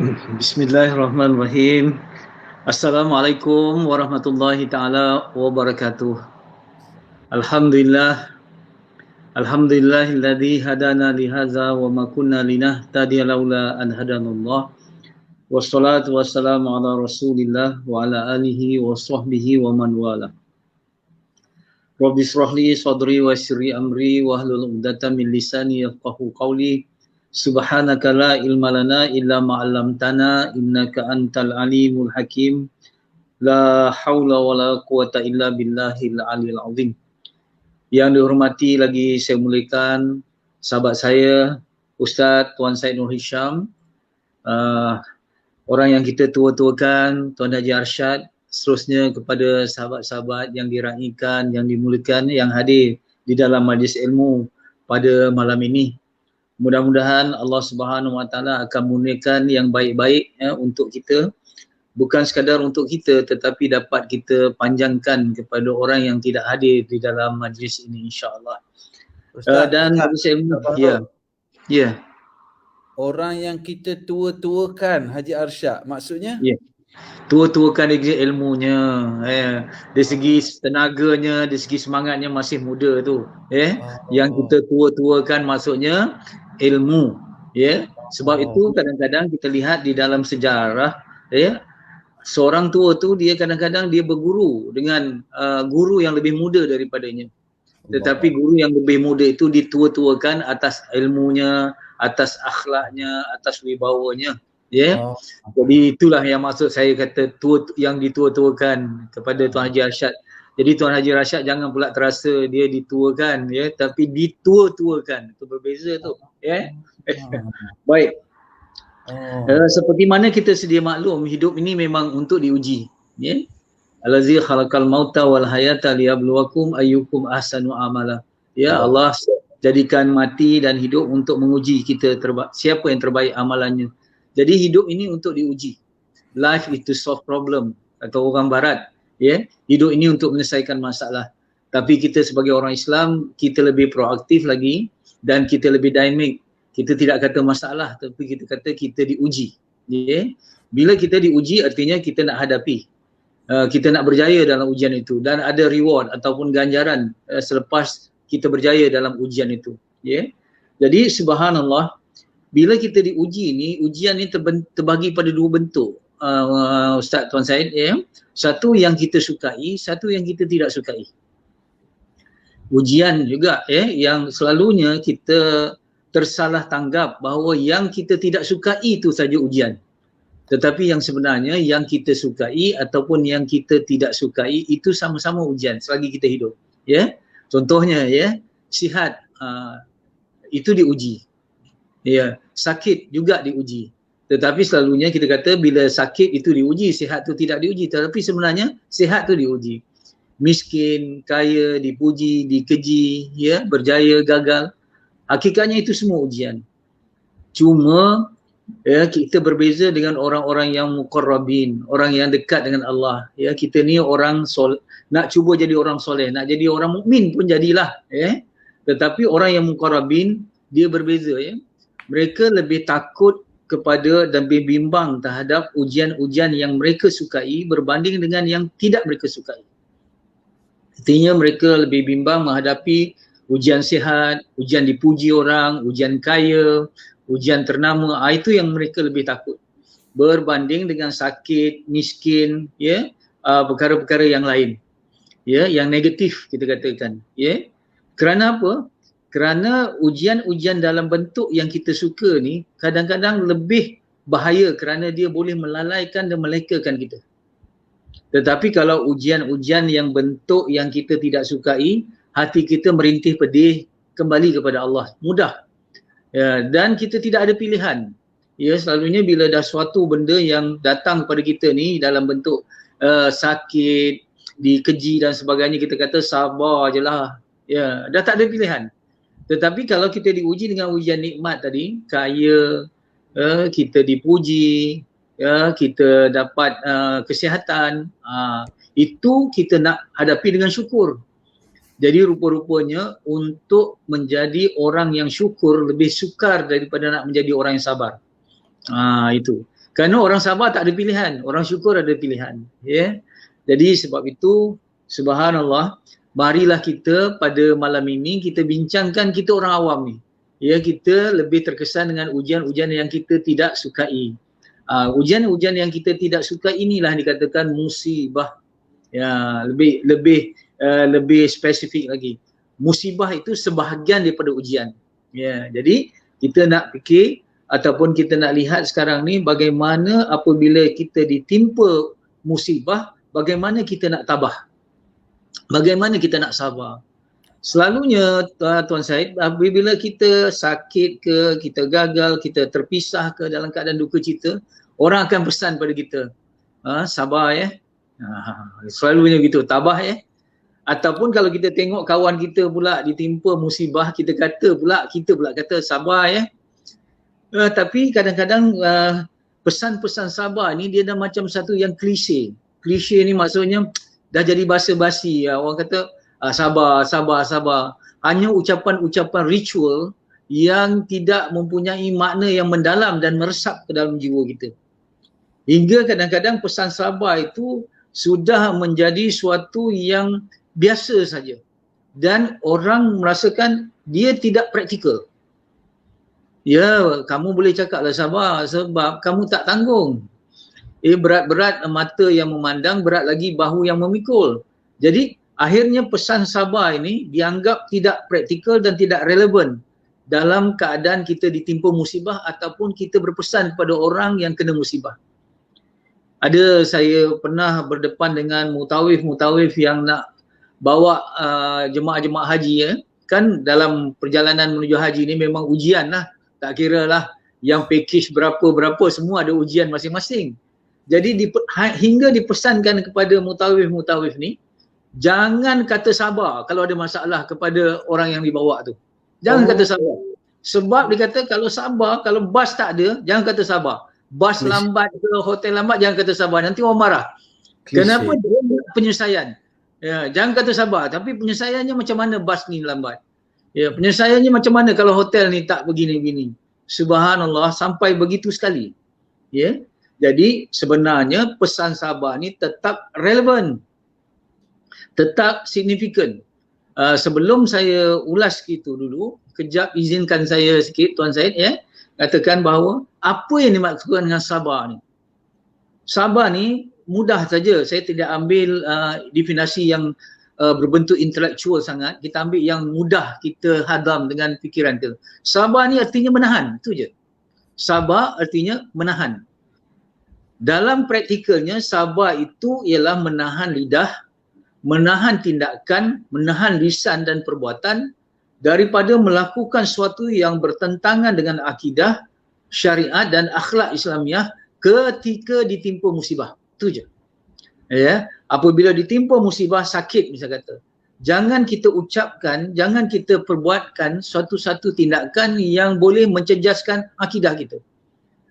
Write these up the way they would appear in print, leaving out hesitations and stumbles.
Bismillahirrahmanirrahim. Assalamualaikum warahmatullahi taala wabarakatuh. Alhamdulillah, alhamdulillahilladzi hadana li hadza wa ma kunna linahtadiya laula an hadanallah. Wassalatu wassalamu ala Rasulillah wa ala alihi wa sahbihi wa man wala. Rabbi shrah li sadri wa yassir amri wa hlul 'uqdatam min lisani yafqahu qawli. Subhanaka la ilma lana illa ma 'allamtana innaka antal alimul hakim. La haula wa la quwata illa billahil aliyil azim. Yang dihormati lagi saya muliakan sahabat saya Ustaz Tuan Syed Nur Hisham, orang yang kita tua-tuakan, Tuan Haji Arsyad, seterusnya kepada sahabat-sahabat yang diraikan, yang dimuliakan, yang hadir di dalam majlis ilmu pada malam ini. Mudah-mudahan Allah Subhanahu Wa Taala akan murnikan yang baik-baik untuk kita, bukan sekadar untuk kita tetapi dapat kita panjangkan kepada orang yang tidak hadir di dalam majlis ini, insya-Allah. Dan majlis ilmu, ya. Orang yang kita tua-tuakan, Haji Arsyad, maksudnya? Ya. Tua-tuakan dari segi ilmunya, dari segi tenaganya, dari segi semangatnya masih muda tu. Yang kita tua-tuakan maksudnya ilmu. Sebab itu kadang-kadang kita lihat di dalam sejarah, seorang tua tu dia kadang-kadang dia berguru dengan guru yang lebih muda daripadanya. Tetapi guru yang lebih muda itu ditua-tuakan atas ilmunya, atas akhlaknya, atas wibawanya. Jadi itulah yang maksud saya kata yang ditua-tuakan kepada Tuan Haji Arsyad. Jadi Tuan Haji Arsyad jangan pula terasa dia dituakan, tapi ditua-tuakan. Itu berbeza tu. Baik. Seperti mana kita sedia maklum, hidup ini memang untuk diuji. Allazi khalaqal mauta wal hayata liyabluwakum ayyukum ahsanu amala. Allah jadikan mati dan hidup untuk menguji kita siapa yang terbaik amalannya. Jadi hidup ini untuk diuji. Life is to solve problem, atau orang barat. Hidup ini untuk menyelesaikan masalah. Tapi kita sebagai orang Islam, kita lebih proaktif lagi dan kita lebih dynamic. Kita tidak kata masalah, tapi kita kata kita diuji. Bila kita diuji artinya kita nak hadapi. Kita nak berjaya dalam ujian itu dan ada reward ataupun ganjaran selepas kita berjaya dalam ujian itu. Jadi subhanallah, bila kita diuji ni, ujian ni terbagi pada dua bentuk, Ustaz Tuan Syed. Satu yang kita sukai, satu yang kita tidak sukai. Ujian juga yang selalunya kita tersalah tanggap bahawa yang kita tidak sukai itu saja ujian. Tetapi yang sebenarnya yang kita sukai ataupun yang kita tidak sukai itu sama-sama ujian selagi kita hidup. Contohnya sihat, itu diuji. Sakit juga diuji. Tetapi selalunya kita kata bila sakit itu diuji, sihat tu tidak diuji. Tetapi sebenarnya sihat tu diuji. Miskin, kaya, dipuji, dikeji, berjaya, gagal. Hakikatnya itu semua ujian. Cuma kita berbeza dengan orang-orang yang muqarrabin, orang yang dekat dengan Allah. Kita ni orang nak cuba jadi orang soleh, nak jadi orang mukmin pun jadilah. Tetapi orang yang muqarrabin dia berbeza. Mereka lebih takut kepada dan bimbang terhadap ujian-ujian yang mereka sukai berbanding dengan yang tidak mereka sukai. Artinya mereka lebih bimbang menghadapi ujian sihat, ujian dipuji orang, ujian kaya, ujian ternama. Itu yang mereka lebih takut berbanding dengan sakit, miskin, perkara-perkara yang lain, yang negatif kita katakan. Kerana apa? Kerana ujian-ujian dalam bentuk yang kita suka ni kadang-kadang lebih bahaya kerana dia boleh melalaikan dan melekakan kita. Tetapi kalau ujian-ujian yang bentuk yang kita tidak sukai, hati kita merintih pedih kembali kepada Allah. Mudah. Dan kita tidak ada pilihan. Selalunya bila dah suatu benda yang datang kepada kita ni dalam bentuk sakit, dikeji dan sebagainya, kita kata sabar je lah. Dah tak ada pilihan. Tetapi kalau kita diuji dengan ujian nikmat tadi, kaya, kita dipuji, kita dapat kesihatan, itu kita nak hadapi dengan syukur. Jadi rupa-rupanya untuk menjadi orang yang syukur lebih sukar daripada nak menjadi orang yang sabar. Itu. Kerana orang sabar tak ada pilihan, orang syukur ada pilihan. Ya. Jadi sebab itu, subhanallah, marilah kita pada malam ini kita bincangkan, kita orang awam ni. Ya, kita lebih terkesan dengan ujian-ujian yang kita tidak sukai. Ujian-ujian yang kita tidak suka inilah dikatakan musibah. Ya, lebih spesifik lagi. Musibah itu sebahagian daripada ujian. Ya, jadi kita nak fikir ataupun kita nak lihat sekarang ni bagaimana apabila kita ditimpa musibah, bagaimana kita nak tabah. Bagaimana kita nak sabar. Selalunya Tuan Syed, apabila kita sakit ke, kita gagal, kita terpisah ke dalam keadaan duka cita, orang akan pesan pada kita, sabar ya. Selalunya gitu, tabah ya. Ataupun kalau kita tengok kawan kita pula ditimpa musibah, kita pula kata sabar ya. Tapi kadang-kadang pesan-pesan sabar ni dia dah macam satu yang klise. Klise ni maksudnya dah jadi basa-basi. Orang kata sabar. Hanya ucapan-ucapan ritual yang tidak mempunyai makna yang mendalam dan meresap ke dalam jiwa kita. Hingga kadang-kadang pesan sabar itu sudah menjadi suatu yang biasa saja. Dan orang merasakan dia tidak praktikal. Ya, kamu boleh cakaplah sabar sebab kamu tak tanggung. Berat-berat mata yang memandang, berat lagi bahu yang memikul. Jadi akhirnya pesan sabar ini dianggap tidak praktikal dan tidak relevan dalam keadaan kita ditimpa musibah ataupun kita berpesan kepada orang yang kena musibah. Saya pernah berdepan dengan mutawif yang nak bawa jemaah-jemaah haji ya. Kan dalam perjalanan menuju haji ni memang ujian lah. Tak kira lah yang package berapa-berapa, semua ada ujian masing-masing. Jadi hingga dipesankan kepada mutawif ni, jangan kata sabar kalau ada masalah kepada orang yang dibawa tu. Jangan kata sabar. Sebab dia kata kalau sabar, kalau bas tak ada, jangan kata sabar. Bas lambat ke hotel lambat, jangan kata sabar. Nanti orang marah. Kenapa? Dia penyelesaian. Ya, jangan kata sabar. Tapi penyelesaiannya macam mana bas ni lambat? Ya, penyelesaiannya macam mana kalau hotel ni tak begini-begini. Subhanallah, sampai begitu sekali. Ya. Jadi sebenarnya pesan sabar ni tetap relevan. Tetap signifikan. Sebelum saya ulas itu dulu, kejap izinkan saya sikit Tuan Syed ya, katakan bahawa apa yang dimaksudkan dengan sabar ni. Sabar ni mudah saja, saya tidak ambil definisi yang berbentuk intelektual sangat, kita ambil yang mudah kita hadam dengan fikiran kita. Sabar ni artinya menahan, itu je. Sabar artinya menahan. Dalam praktikalnya sabar itu ialah menahan lidah, menahan tindakan, menahan lisan dan perbuatan daripada melakukan sesuatu yang bertentangan dengan akidah, syariat dan akhlak Islamiah ketika ditimpa musibah. Itu je. Ya, apabila ditimpa musibah sakit misal kata, jangan kita ucapkan, jangan kita perbuatkan suatu-satu tindakan yang boleh mencejaskan akidah kita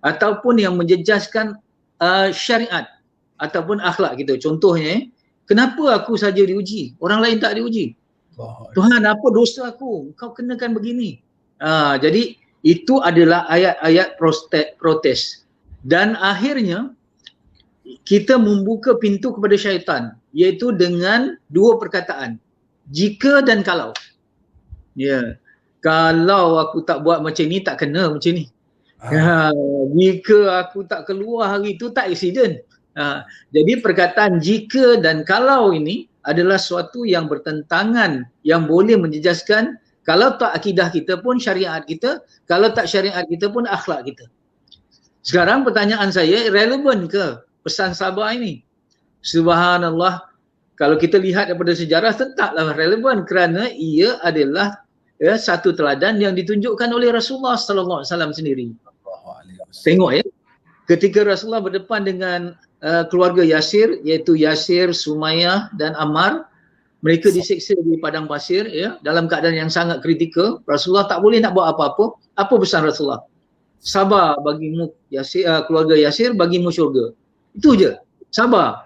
ataupun yang menjejaskan syariat ataupun akhlak kita. Contohnya, kenapa aku saja diuji, orang lain tak diuji? Tuhan, apa dosa aku? Kau kenakan begini. Jadi itu adalah ayat-ayat protes. Dan akhirnya kita membuka pintu kepada syaitan, iaitu dengan dua perkataan, jika dan kalau. Ya, kalau aku tak buat macam ni tak kena macam ni. Jika aku tak keluar hari itu tak accident. Jadi perkataan jika dan kalau ini adalah suatu yang bertentangan, yang boleh menjejaskan kalau tak akidah kita pun syariat kita, kalau tak syariat kita pun akhlak kita. Sekarang pertanyaan saya, relevan ke pesan sabar ini? Subhanallah, kalau kita lihat daripada sejarah tetaplah relevan kerana ia adalah satu teladan yang ditunjukkan oleh Rasulullah sallallahu alaihi wasallam sendiri. Tengok ya, ketika Rasulullah berdepan dengan keluarga Yasir, iaitu Yasir, Sumayyah dan Ammar, mereka disiksa di padang pasir ya, dalam keadaan yang sangat kritikal. Rasulullah tak boleh nak buat apa-apa. Apa pesan Rasulullah? Sabar bagimu Yasir, keluarga Yasir, bagimu syurga. Itu je. Sabar.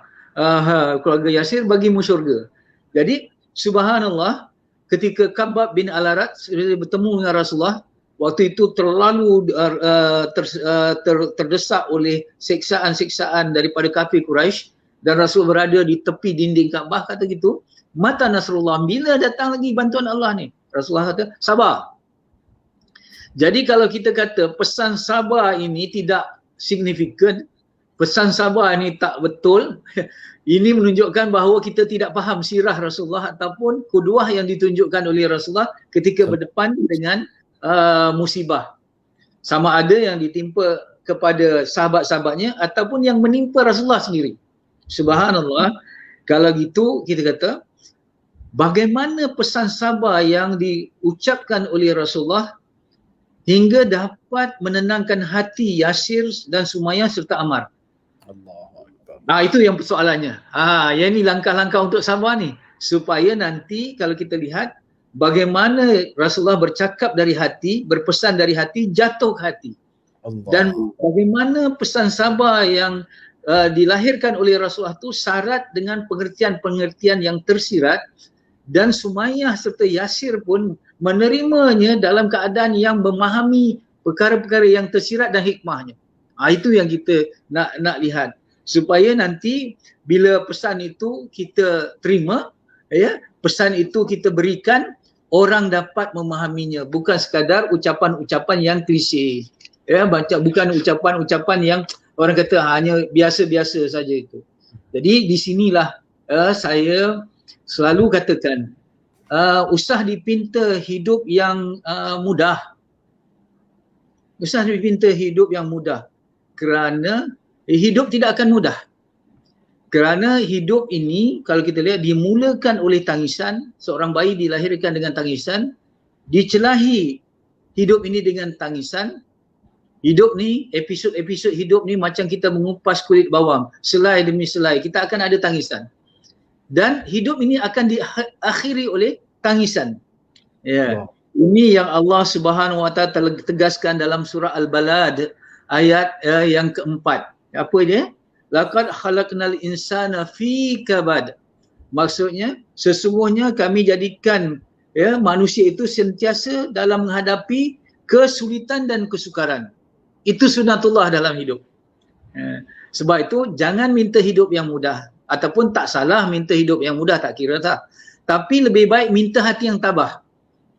Keluarga Yasir, bagimu syurga. Jadi subhanallah, ketika Khabbab bin Al-Arat bertemu dengan Rasulullah, waktu itu terlalu terdesak oleh siksaan-siksaan daripada kafir Quraisy, dan Rasul berada di tepi dinding Kaabah, kata gitu, mata Nasrullah, bila datang lagi bantuan Allah ni? Rasulullah kata, sabar. Jadi kalau kita kata pesan sabar ini tidak signifikan, pesan sabar ini tak betul, ini menunjukkan bahawa kita tidak faham sirah Rasulullah ataupun kuduah yang ditunjukkan oleh Rasulullah ketika berdepan dengan musibah. Sama ada yang ditimpa kepada sahabat-sahabatnya ataupun yang menimpa Rasulullah sendiri. Subhanallah. Kalau gitu kita kata, bagaimana pesan sabar yang diucapkan oleh Rasulullah hingga dapat menenangkan hati Yasir dan Sumayyah serta Ammar. Itu yang persoalannya. Yang ni langkah-langkah untuk sabar ni, supaya nanti kalau kita lihat bagaimana Rasulullah bercakap dari hati, berpesan dari hati, jatuh ke hati. Dan bagaimana pesan sabar yang dilahirkan oleh Rasulullah itu syarat dengan pengertian-pengertian yang tersirat, dan Sumayyah serta Yasir pun menerimanya dalam keadaan yang memahami perkara-perkara yang tersirat dan hikmahnya. Itu yang kita nak lihat, supaya nanti bila pesan itu kita terima, pesan itu kita berikan, orang dapat memahaminya, bukan sekadar ucapan-ucapan yang klise, bukan ucapan-ucapan yang orang kata hanya biasa-biasa saja itu. Jadi di sinilah saya selalu katakan, usah dipinta hidup yang mudah. Usah dipinta hidup yang mudah, kerana hidup tidak akan mudah. Kerana hidup ini kalau kita lihat dimulakan oleh tangisan, seorang bayi dilahirkan dengan tangisan, dicelahi hidup ini dengan tangisan. Hidup ni, episod-episod hidup ni macam kita mengupas kulit bawang, selai demi selai, kita akan ada tangisan. Dan hidup ini akan diakhiri oleh tangisan. Ini yang Allah Subhanahu Wa Taala tegaskan dalam surah Al-Balad ayat yang keempat. Apa dia? Laqad khalaqnal insana fi kabad. Maksudnya sesungguhnya kami jadikan manusia itu sentiasa dalam menghadapi kesulitan dan kesukaran. Itu sunatullah dalam hidup. Sebab itu jangan minta hidup yang mudah, ataupun tak salah minta hidup yang mudah, tak kira tak. Tapi lebih baik minta hati yang tabah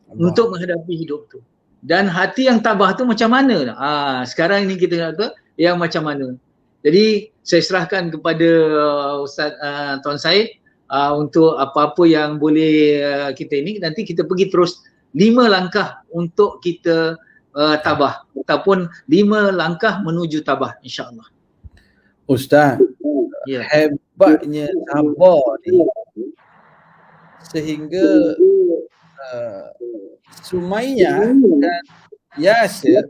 untuk menghadapi hidup tu. Dan hati yang tabah tu macam mana? Sekarang ini kita nak tahu yang macam mana. Jadi saya serahkan kepada Ustaz Tuan Syed untuk apa-apa yang boleh kita ini, nanti kita pergi terus 5 langkah untuk kita tabah, ataupun 5 langkah menuju tabah, insya-Allah. Ustaz, hebatnya sabar ni sehingga Sumayyah dan Yasir,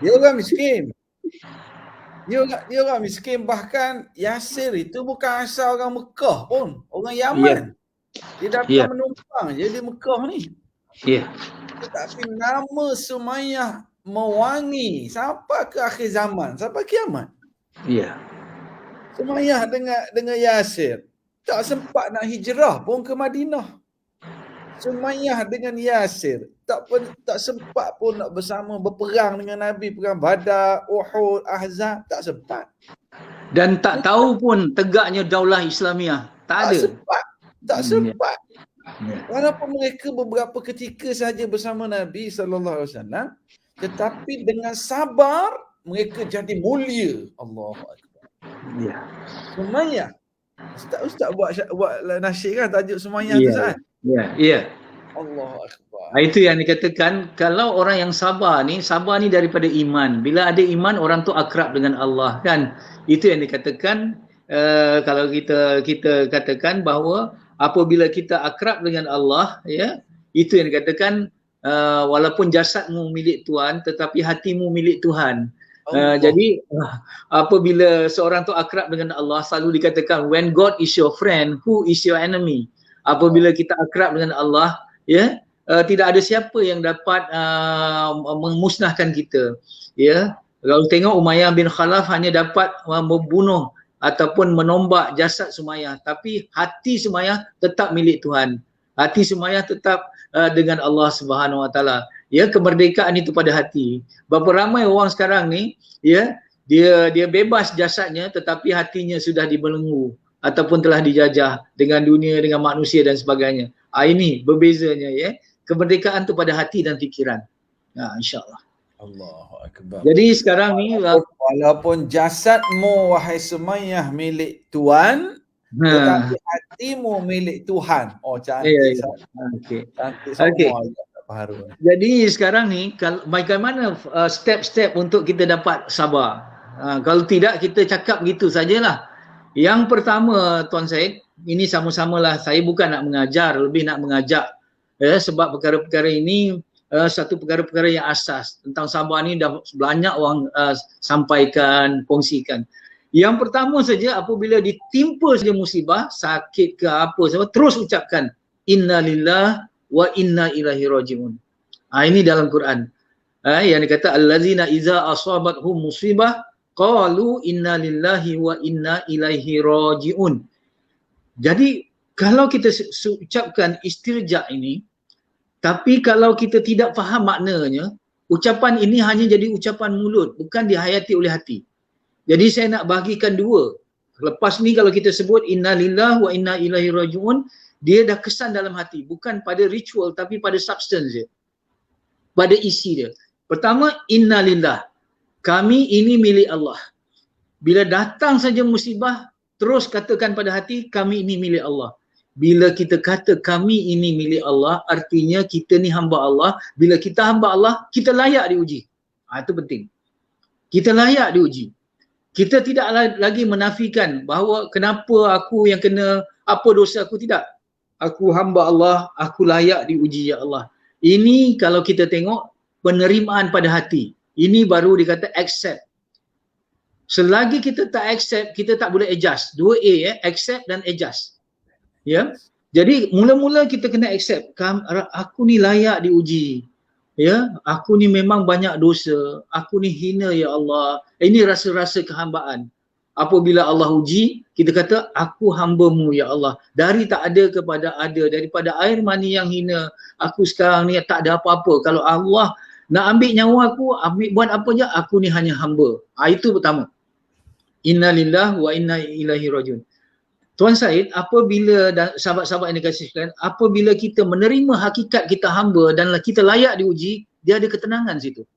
dia orang miskin. Dia orang miskin, bahkan Yasir itu bukan asal orang Mekah pun, orang Yaman. Dia dapat menumpang je di Mekah ni. Tetapi nama Sumayyah mewangi sampai ke akhir zaman, sampai kiamat. Sumayyah dengan Yasir tak sempat nak hijrah pun ke Madinah. Sumayyah dengan Yasir tak sempat pun nak bersama berperang dengan Nabi, perang Badar, Uhud, Ahzab, tak sempat. Dan tak tahu pun tegaknya Daulah Islamiah. Tak ada. Tak sempat. Walaupun mereka beberapa ketika saja bersama Nabi SAW, tetapi dengan sabar mereka jadi mulia. Allahu Akbar. Sumayyah. Ustaz buat nasyid kan tajuk Sumayyah tu kan? Allahu Akbar. Itu yang dikatakan, kalau orang yang sabar ni daripada iman. Bila ada iman, orang tu akrab dengan Allah kan. Itu yang dikatakan, kalau kita katakan bahawa apabila kita akrab dengan Allah, itu yang dikatakan, walaupun jasadmu milik Tuhan tetapi hatimu milik Tuhan. Jadi apabila seorang tu akrab dengan Allah, selalu dikatakan, when God is your friend, who is your enemy? Apabila kita akrab dengan Allah, tidak ada siapa yang dapat memusnahkan kita. Kalau tengok Umayyah bin Khalaf hanya dapat membunuh ataupun menombak jasad Sumayyah, tapi hati Sumayyah tetap milik Tuhan. Hati Sumayyah tetap dengan Allah Subhanahu Wa Taala. ya, kemerdekaan itu pada hati. Berapa ramai orang sekarang ni, ya, dia bebas jasadnya tetapi hatinya sudah dibelenggu ataupun telah dijajah dengan dunia, dengan manusia dan sebagainya. Ini berbezanya, ya. Kemerdekaan tu pada hati dan fikiran. InsyaAllah. Allahu Akbar. Jadi sekarang ni walaupun jasadmu wahai Sumayyah milik Tuan, tetapi hatimu milik Tuhan. Oh, cantik. Okey. Cantik semua. Baru. Jadi sekarang ni bagaimana step-step untuk kita dapat sabar? Kalau tidak kita cakap gitu sajalah. Yang pertama Tuan Syed, ini sama-samalah, saya bukan nak mengajar, lebih nak mengajak. Sebab perkara-perkara ini satu perkara-perkara yang asas. Tentang sabar ni dah banyak orang sampaikan, kongsikan. Yang pertama saja, apabila ditimpa saja musibah, sakit ke apa saja, terus ucapkan inna lillah wa inna ilaihi rajiun. Ini dalam Quran. Yang dikata allazina iza asabathum musibah qalu inna lillahi wa inna ilaihi rajiun. Jadi kalau kita ucapkan istirja ini, tapi kalau kita tidak faham maknanya, ucapan ini hanya jadi ucapan mulut, bukan dihayati oleh hati. Jadi saya nak bahagikan dua. Lepas ni kalau kita sebut inna lillahi wa inna ilaihi rajiun, dia dah kesan dalam hati, bukan pada ritual tapi pada substance dia, pada isi dia. Pertama, inna lillah, kami ini milik Allah. Bila datang saja musibah, terus katakan pada hati, kami ini milik Allah. Bila kita kata kami ini milik Allah, artinya kita ni hamba Allah. Bila kita hamba Allah, kita layak diuji. Itu penting. Kita layak diuji. Kita tidak lagi menafikan bahawa kenapa aku yang kena, apa dosa aku, tidak. Aku hamba Allah, aku layak diuji ya Allah. Ini kalau kita tengok penerimaan pada hati. Ini baru dikata accept. Selagi kita tak accept, kita tak boleh adjust. 2A, accept dan adjust. Ya. Jadi mula-mula kita kena accept, aku ni layak diuji. Ya, aku ni memang banyak dosa. Aku ni hina ya Allah. Ini rasa-rasa kehambaan. Apabila Allah uji, kita kata aku hamba-Mu ya Allah. Dari tak ada kepada ada, daripada air mani yang hina, aku sekarang ni tak ada apa-apa. Kalau Allah nak ambil nyawa aku, buat apa je, aku ni hanya hamba. Itu pertama. Inna lillah wa inna ilaihi rajiun. Tuan Syed, apabila sahabat-sahabat yang dikasihkan, apabila kita menerima hakikat kita hamba dan kita layak diuji, dia ada ketenangan situ.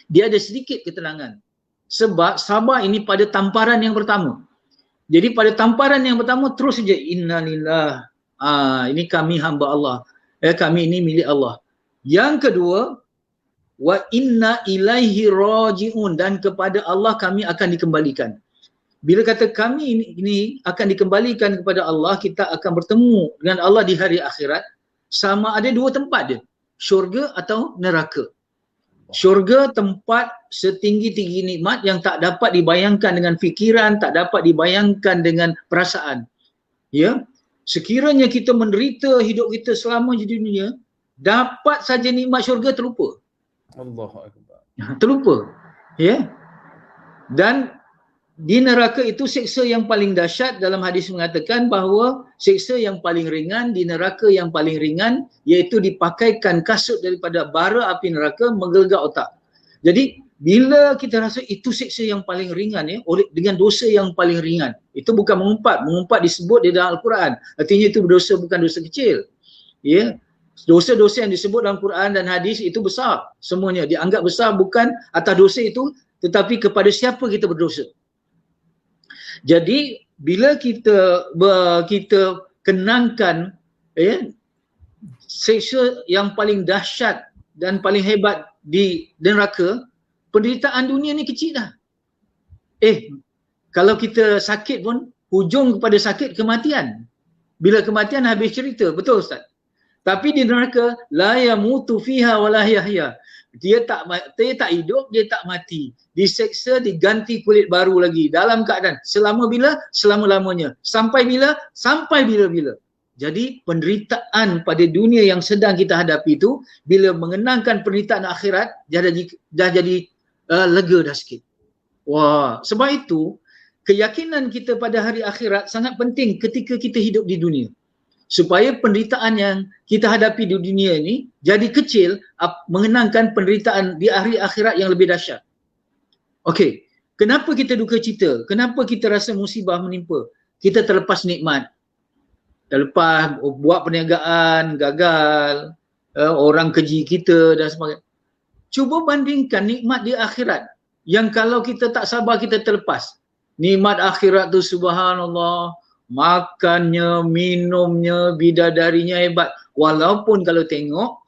Dia ada sedikit ketenangan. Sebab sabar ini pada tamparan yang pertama. Jadi pada tamparan yang pertama terus saja inna lillah. Ini kami hamba Allah. Kami ini milik Allah. Yang kedua, wa inna ilaihi rajiun, dan kepada Allah kami akan dikembalikan. Bila kata kami ini akan dikembalikan kepada Allah, kita akan bertemu dengan Allah di hari akhirat, sama ada dua tempat dia, syurga atau neraka. Syurga tempat setinggi-tinggi nikmat yang tak dapat dibayangkan dengan fikiran, tak dapat dibayangkan dengan perasaan. Ya, sekiranya kita menderita hidup kita selama di dunia, dapat saja nikmat syurga terlupa. Allahu Akbar. Terlupa. Ya. Dan di neraka itu siksa yang paling dahsyat. Dalam hadis mengatakan bahawa siksa yang paling ringan di neraka, yang paling ringan iaitu dipakaikan kasut daripada bara api neraka menggelegak otak. Jadi bila kita rasa itu siksa yang paling ringan, ya, dengan dosa yang paling ringan, itu bukan mengumpat disebut di dalam Al-Quran, artinya itu dosa bukan dosa kecil. Ya, dosa-dosa yang disebut dalam Quran dan hadis itu besar, semuanya dianggap besar, bukan atas dosa itu tetapi kepada siapa kita berdosa. Jadi bila kita kenangkan, ya, siksa yang paling dahsyat dan paling hebat di neraka, penderitaan dunia ni kecil dah. Kalau kita sakit pun hujung kepada sakit kematian. Bila kematian habis cerita, betul Ustaz? Tapi di neraka la yamutu fiha wala yahya. Dia tak hidup, dia tak mati. Diseksa, diganti kulit baru lagi dalam keadaan selama bila? Selama-lamanya. Sampai bila? Sampai bila-bila. Jadi penderitaan pada dunia yang sedang kita hadapi itu, bila mengenangkan penderitaan akhirat, dah jadi lega dah sikit. Wah, sebab itu keyakinan kita pada hari akhirat sangat penting ketika kita hidup di dunia. supaya penderitaan yang kita hadapi di dunia ini jadi kecil mengenangkan penderitaan di hari akhirat yang lebih dahsyat. Okey, kenapa kita duka cita? Kenapa kita rasa musibah menimpa? Kita terlepas nikmat. Terlepas buat perniagaan, gagal, orang keji kita dan sebagainya. Cuba bandingkan nikmat di akhirat yang kalau kita tak sabar kita terlepas. Nikmat akhirat tu subhanallah, makannya, minumnya, bidadarinya hebat. Walaupun kalau tengok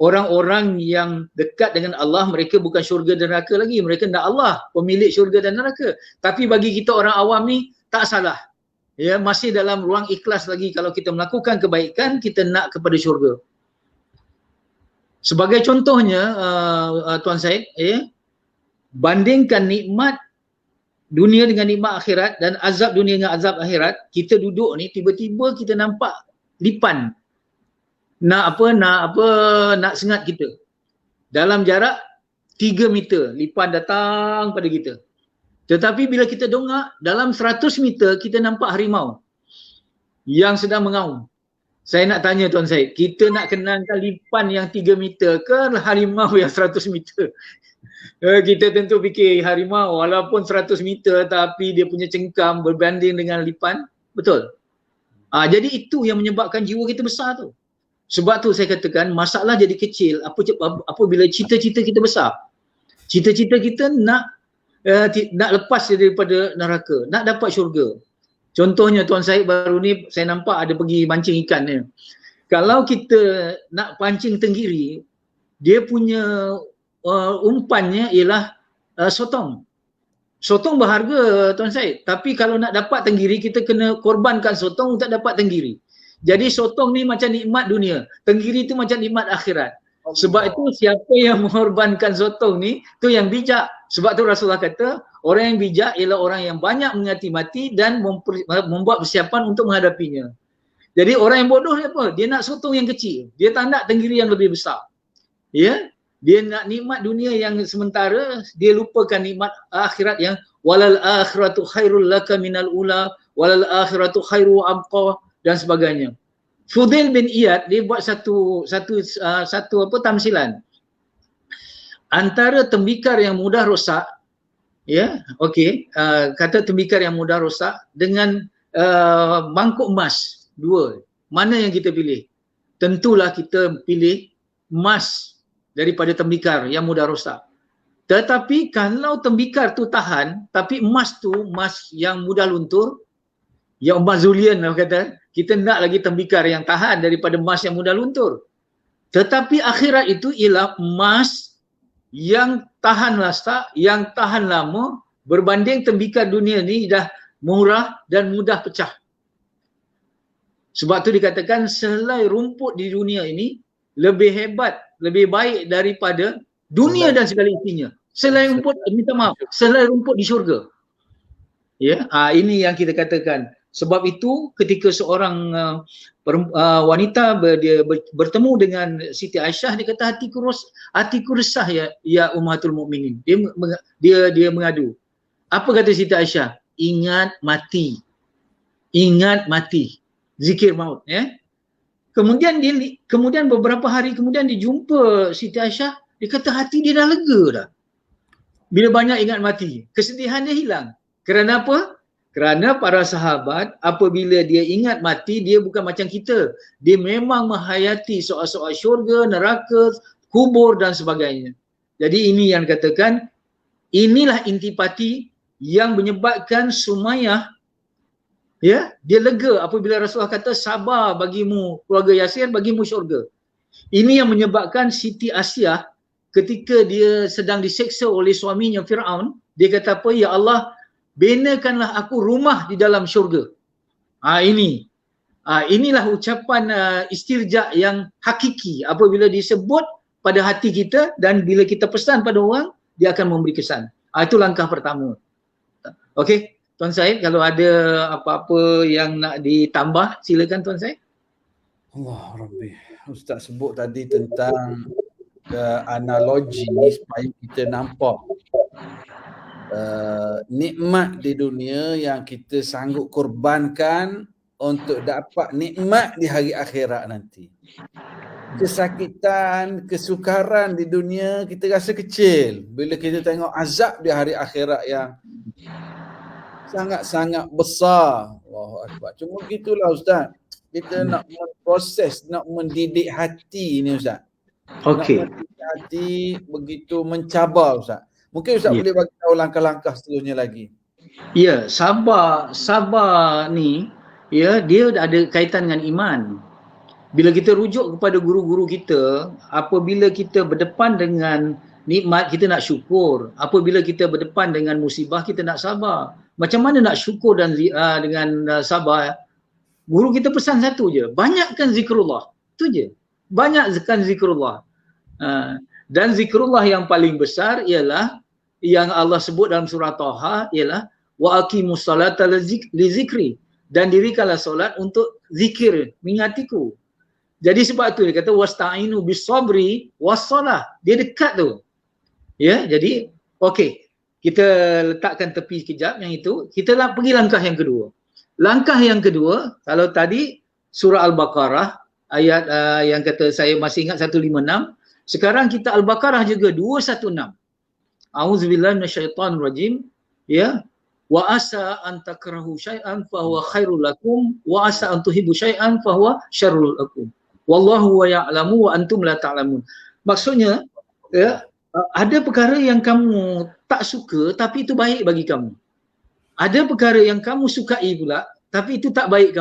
orang-orang yang dekat dengan Allah, mereka bukan syurga dan neraka lagi. Mereka nak Allah, pemilik syurga dan neraka. Tapi bagi kita orang awam ni, tak salah. Ya, masih dalam ruang ikhlas lagi. Kalau kita melakukan kebaikan, kita nak kepada syurga. Sebagai contohnya, Tuan Syed, ya, bandingkan nikmat dunia dengan nikmat akhirat dan azab dunia dengan azab akhirat. Kita duduk ni, tiba-tiba kita nampak lipan nak sengat kita dalam jarak 3 meter. Lipan datang pada kita, tetapi bila kita dongak dalam 100 meter kita nampak harimau yang sedang mengaum. Saya nak tanya Tuan Syed, kita nak kenangkan lipan yang 3 meter ke harimau yang 100 meter? Kita tentu fikir harimau walaupun 100 meter tapi dia punya cengkam berbanding dengan lipan. Betul? Jadi itu yang menyebabkan jiwa kita besar tu. Sebab tu saya katakan masalah jadi kecil apabila cita-cita kita besar. Cita-cita kita nak lepas daripada neraka, nak dapat syurga. Contohnya Tuan Syed baru ni saya nampak ada pergi mancing ikan ni. Kalau kita nak pancing tenggiri, dia punya umpannya ialah sotong. Sotong berharga Tuan Syed, tapi kalau nak dapat tenggiri kita kena korbankan sotong untuk dapat tenggiri. Jadi sotong ni macam nikmat dunia, tenggiri tu macam nikmat akhirat. Sebab itu siapa yang mengorbankan sotong ni tu yang bijak. Sebab tu Rasulullah kata orang yang bijak ialah orang yang banyak menghati-hati dan membuat persiapan untuk menghadapinya. Jadi orang yang bodoh ni apa? Dia nak sotong yang kecil, dia tak nak tenggiri yang lebih besar. Ya, dia nak nikmat dunia yang sementara, dia lupakan nikmat akhirat yang walal akhiratu khairul laka minal ula walal akhiratu khairu abqa dan sebagainya. Fudail bin Iyad dia buat satu tamsilan antara tembikar yang mudah rosak, ya, okey, kata tembikar yang mudah rosak dengan mangkuk emas, dua. Mana yang kita pilih? Tentulah kita pilih emas daripada tembikar yang mudah rosak. Tetapi kalau tembikar tu tahan, tapi emas tu emas yang mudah luntur, yang emas Zulian lah kata, kita nak lagi tembikar yang tahan daripada emas yang mudah luntur. Tetapi akhirat itu ialah emas yang tahan lasta, yang tahan lama berbanding tembikar dunia ni dah murah dan mudah pecah. Sebab tu dikatakan selai rumput di dunia ini lebih hebat, lebih baik daripada dunia dan segala isinya. Selai rumput, minta maaf, selai rumput di syurga. Ya, ini yang kita katakan. Sebab itu ketika seorang wanita dia bertemu dengan Siti Aisyah, dia kata hatiku resah ya Ummahatul Mukminin. Dia mengadu. Apa kata Siti Aisyah? Ingat mati. Ingat mati. Zikir maut, ya. Kemudian beberapa hari kemudian dia jumpa Siti Aisyah, dia kata hati dia dah lega dah. Bila banyak ingat mati, kesedihan dia hilang. Kerana apa? Kerana para sahabat apabila dia ingat mati, dia bukan macam kita. Dia memang menghayati soal-soal syurga, neraka, kubur dan sebagainya. Jadi ini yang katakan, inilah intipati yang menyebabkan Sumayyah, ya, dia lega apabila Rasulullah kata sabar bagimu keluarga Yasir, bagimu syurga. Ini yang menyebabkan Siti Asyah ketika dia sedang diseksa oleh suaminya Fir'aun, dia kata apa? Ya Allah, binakanlah aku rumah di dalam syurga. Inilah ucapan istirja yang hakiki apabila disebut pada hati kita dan bila kita pesan pada orang, dia akan memberi kesan. Itu langkah pertama. Okey, Tuan Syed, kalau ada apa-apa yang nak ditambah, silakan Tuan Syed. Allah Rabbi. Ustaz sebut tadi tentang analogi supaya kita nampak nikmat di dunia yang kita sanggup korbankan untuk dapat nikmat di hari akhirat nanti. Kesakitan, kesukaran di dunia kita rasa kecil bila kita tengok azab di hari akhirat yang sangat-sangat besar. Allahu Akbar. Cuma gitulah Ustaz. Kita nak memproses, nak mendidik hati ni Ustaz. Okey. Nak mendidik hati begitu mencabar Ustaz. Mungkin Ustaz boleh bagi tahu langkah-langkah seterusnya lagi. Ya, sabar ni ya, dia ada kaitan dengan iman. Bila kita rujuk kepada guru-guru kita, apabila kita berdepan dengan nikmat, kita nak syukur. Apabila kita berdepan dengan musibah, kita nak sabar. Macam mana nak syukur dan dengan sabar? Guru kita pesan satu je, banyakkan zikrullah. Itu je. Banyakkan zikrullah. Dan zikrullah yang paling besar ialah yang Allah sebut dalam surah Taha ialah wa aqimus salata li zikri, dan dirikanlah solat untuk zikir, mengingatiku. Jadi sebab tu dia kata wasta'inu bis-sabri was-salah. Dia dekat tu. Ya, jadi okey. Kita letakkan tepi sekejap yang itu. Kita pergi langkah yang kedua. Langkah yang kedua, kalau tadi surah Al-Baqarah ayat yang kata saya masih ingat 156, sekarang kita Al-Baqarah juga 216. A'udzubillahi minasyaitonirrajim. Ya. Wa asa an takrahu syai'an fa huwa khairul lakum wa asa an tuhibbu syai'an fa huwa syarrul lakum. Wallahu wa ya'lamu wa antum la ta'lamun. Maksudnya ya, ada perkara yang kamu tak suka tapi itu baik bagi kamu. Ada perkara yang kamu sukai pula tapi itu tak baik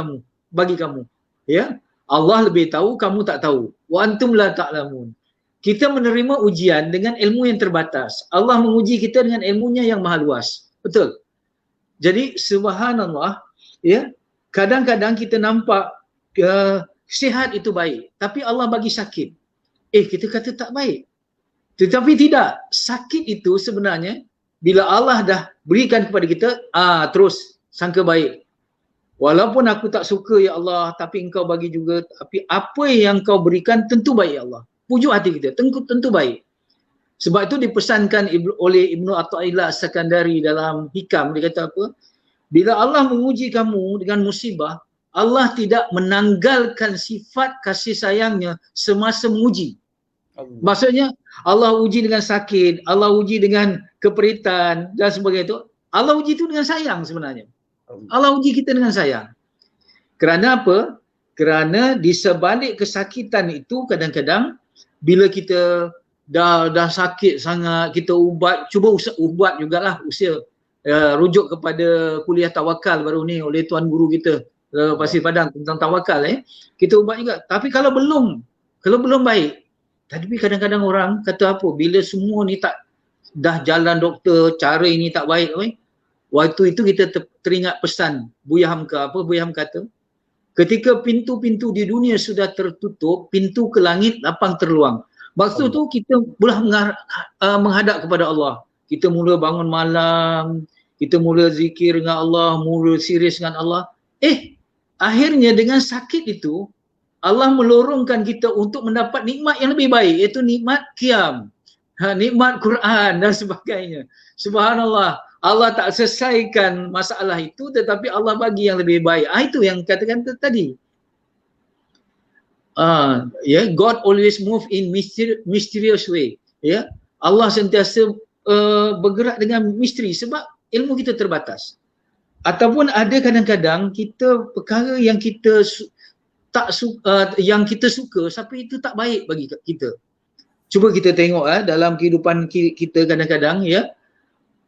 bagi kamu. Ya. Allah lebih tahu, kamu tak tahu. Wa antum la ta'lamun. Kita menerima ujian dengan ilmu yang terbatas. Allah menguji kita dengan ilmunya yang maha luas. Betul. Jadi subhanallah, ya, kadang-kadang kita nampak sihat itu baik, tapi Allah bagi sakit. Kita kata tak baik. Tetapi tidak, sakit itu sebenarnya bila Allah dah berikan kepada kita, terus sangka baik. Walaupun aku tak suka ya Allah, tapi engkau bagi juga, tapi apa yang kau berikan tentu baik ya Allah. Pujuk hati kita, tentu baik. Sebab itu dipesankan oleh Ibnu Athaillah As-Sakandari dalam Hikam, dia kata apa? Bila Allah menguji kamu dengan musibah, Allah tidak menanggalkan sifat kasih sayangnya semasa menguji. Maksudnya Allah uji dengan sakit, Allah uji dengan keperitan dan sebagainya itu. Allah uji itu dengan sayang sebenarnya. Allah uji kita dengan sayang. Kerana apa? Kerana di sebalik kesakitan itu kadang-kadang bila kita dah sakit sangat, kita cuba ubat jugalah usia. Rujuk kepada kuliah tawakal baru ni oleh tuan guru kita Pasir Padang tentang tawakal kita ubat juga. Tapi kalau belum baik, tapi kadang-kadang orang kata apa, bila semua ni tak dah jalan doktor, cara ini tak baik, waktu itu kita teringat pesan Buya Hamka. Apa Buya Hamka kata? Ketika pintu-pintu di dunia sudah tertutup, pintu ke langit lapang terluang. Maksud tu kita boleh menghadap kepada Allah. Kita mula bangun malam, kita mula zikir dengan Allah, mula serius dengan Allah. Akhirnya dengan sakit itu, Allah melorongkan kita untuk mendapat nikmat yang lebih baik, iaitu nikmat qiyam, nikmat Quran dan sebagainya. Subhanallah, Allah tak selesaikan masalah itu tetapi Allah bagi yang lebih baik. Itu yang katakan tadi. God always move in mysterious way. Allah sentiasa bergerak dengan misteri sebab ilmu kita terbatas. Ataupun ada kadang-kadang kita perkara yang kita yang kita suka tapi itu tak baik bagi kita. Cuba kita tengok dalam kehidupan kita kadang-kadang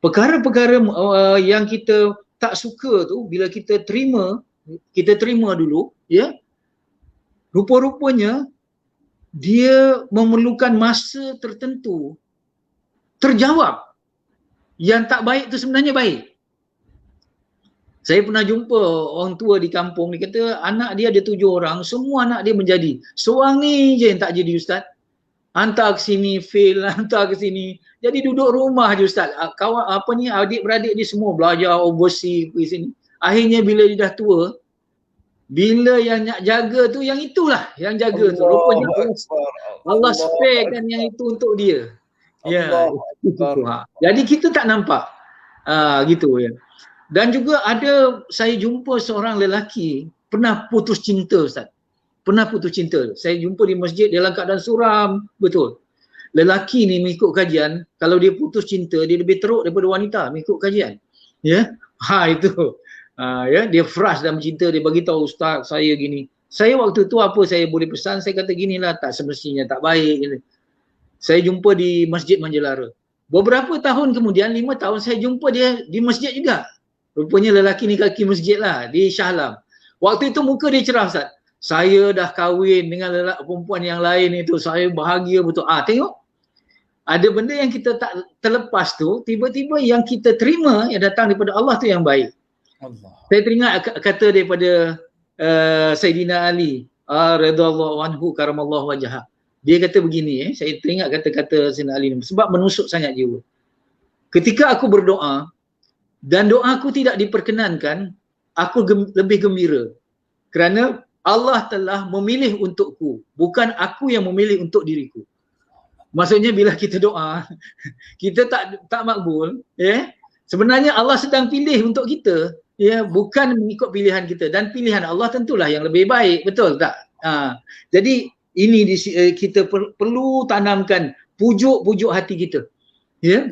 perkara-perkara yang kita tak suka tu bila kita terima dulu rupa-rupanya dia memerlukan masa tertentu terjawab. Yang tak baik tu sebenarnya baik. Saya pernah jumpa orang tua di kampung, dia kata anak dia ada 7 orang, semua anak dia menjadi. Seorang ni je yang tak jadi ustaz. Hantar ke sini, fail, hantar ke sini. Jadi duduk rumah je ustaz. Adik-beradik dia semua belajar overseas pergi sini. Akhirnya bila dia dah tua, bila yang nak jaga tu, yang itulah yang jaga tu. Rupanya Allah sparekan yang itu untuk dia. Jadi kita tak nampak. Gitu ya. Dan juga ada saya jumpa seorang lelaki pernah putus cinta Ustaz. Pernah putus cinta. Saya jumpa di masjid dalam keadaan suram, betul. Lelaki ni mengikut kajian, kalau dia putus cinta, dia lebih teruk daripada wanita mengikut kajian. Ya. Itu. Ya, dia fresh dalam cinta, dia bagi tahu Ustaz, saya gini. Saya waktu tu apa saya boleh pesan, saya kata ginilah, tak semestinya, tak baik. Gini. Saya jumpa di Masjid Manjelara. Beberapa tahun kemudian, 5 tahun, saya jumpa dia di masjid juga. Rupanya lelaki ni kaki masjid lah, di Shah Alam. Waktu itu muka dia cerah Ustaz. Saya dah kahwin dengan perempuan yang lain itu, saya bahagia betul. Tengok. Ada benda yang kita tak terlepas tu, tiba-tiba yang kita terima yang datang daripada Allah tu yang baik. Allah. Saya teringat kata daripada Sayyidina Ali, radhiyallahu anhu karamallahu wajhah. Dia kata begini, saya teringat kata-kata Sayyidina Ali ni sebab menusuk sangat jiwa. Ketika aku berdoa dan doaku tidak diperkenankan, aku lebih gembira kerana Allah telah memilih untukku, bukan aku yang memilih untuk diriku. Maksudnya bila kita doa, kita tak makbul, sebenarnya Allah sedang pilih untuk kita, bukan mengikut pilihan kita, dan pilihan Allah tentulah yang lebih baik, betul tak? Jadi ini kita perlu tanamkan pujuk-pujuk hati kita,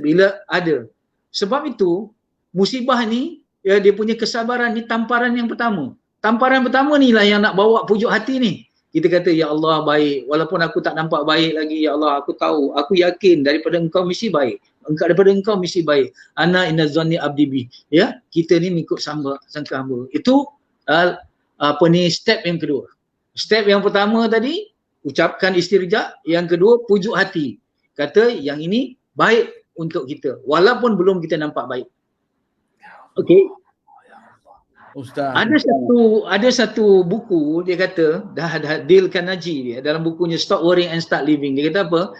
bila ada. Sebab itu musibah ni, dia punya kesabaran ni tamparan yang pertama. Tamparan pertama ni lah yang nak bawa pujuk hati ni. Kita kata, ya Allah baik, walaupun aku tak nampak baik lagi, ya Allah aku tahu, aku yakin daripada engkau mesti baik. Daripada engkau mesti baik. Ana inna zanni abdi bi. Ya, kita ni mengikut sangka hamba. Itu step yang kedua. Step yang pertama tadi, ucapkan istirja, yang kedua pujuk hati. Kata yang ini baik untuk kita, walaupun belum kita nampak baik. Okey. Ustaz. Ada satu buku dia kata, Dale Carnegie dia dalam bukunya Stop Worrying and Start Living, dia kata apa?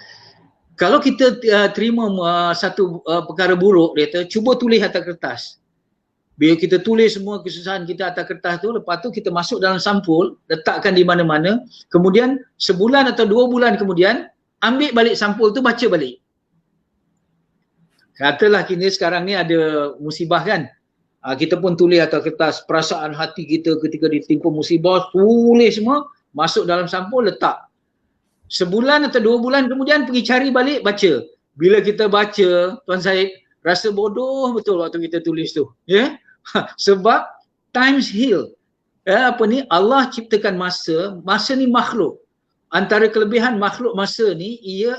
Kalau kita terima satu perkara buruk, dia kata cuba tulis atas kertas. Bila kita tulis semua kesusahan kita atas kertas tu, lepas tu kita masuk dalam sampul, letakkan di mana-mana, kemudian sebulan atau 2 bulan kemudian ambil balik sampul tu, baca balik. Katalah kini sekarang ni ada musibah kan, kita pun tulis atas kertas perasaan hati kita ketika ditimpa musibah, tulis semua, masuk dalam sampul, letak. Sebulan atau 2 bulan kemudian pergi cari balik, baca. Bila kita baca, Tuan Syed, rasa bodoh betul waktu kita tulis tu. Sebab times heal. Allah ciptakan masa ni makhluk. Antara kelebihan makhluk masa ni, ia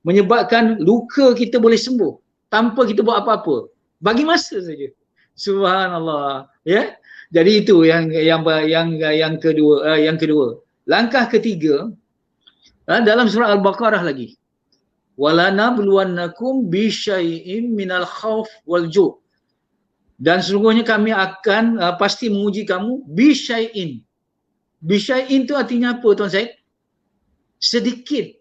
menyebabkan luka kita boleh sembuh tanpa kita buat apa-apa. Bagi masa saja. Subhanallah. Jadi itu yang kedua. Langkah ketiga dalam surah Al-Baqarah lagi. Wala nabluwannakum bi syai'im minal khauf wal ju'. Dan sesungguhnya kami akan pasti menguji kamu bi syai'in. Bi syai'in tu artinya apa Tuan Syed? Sedikit.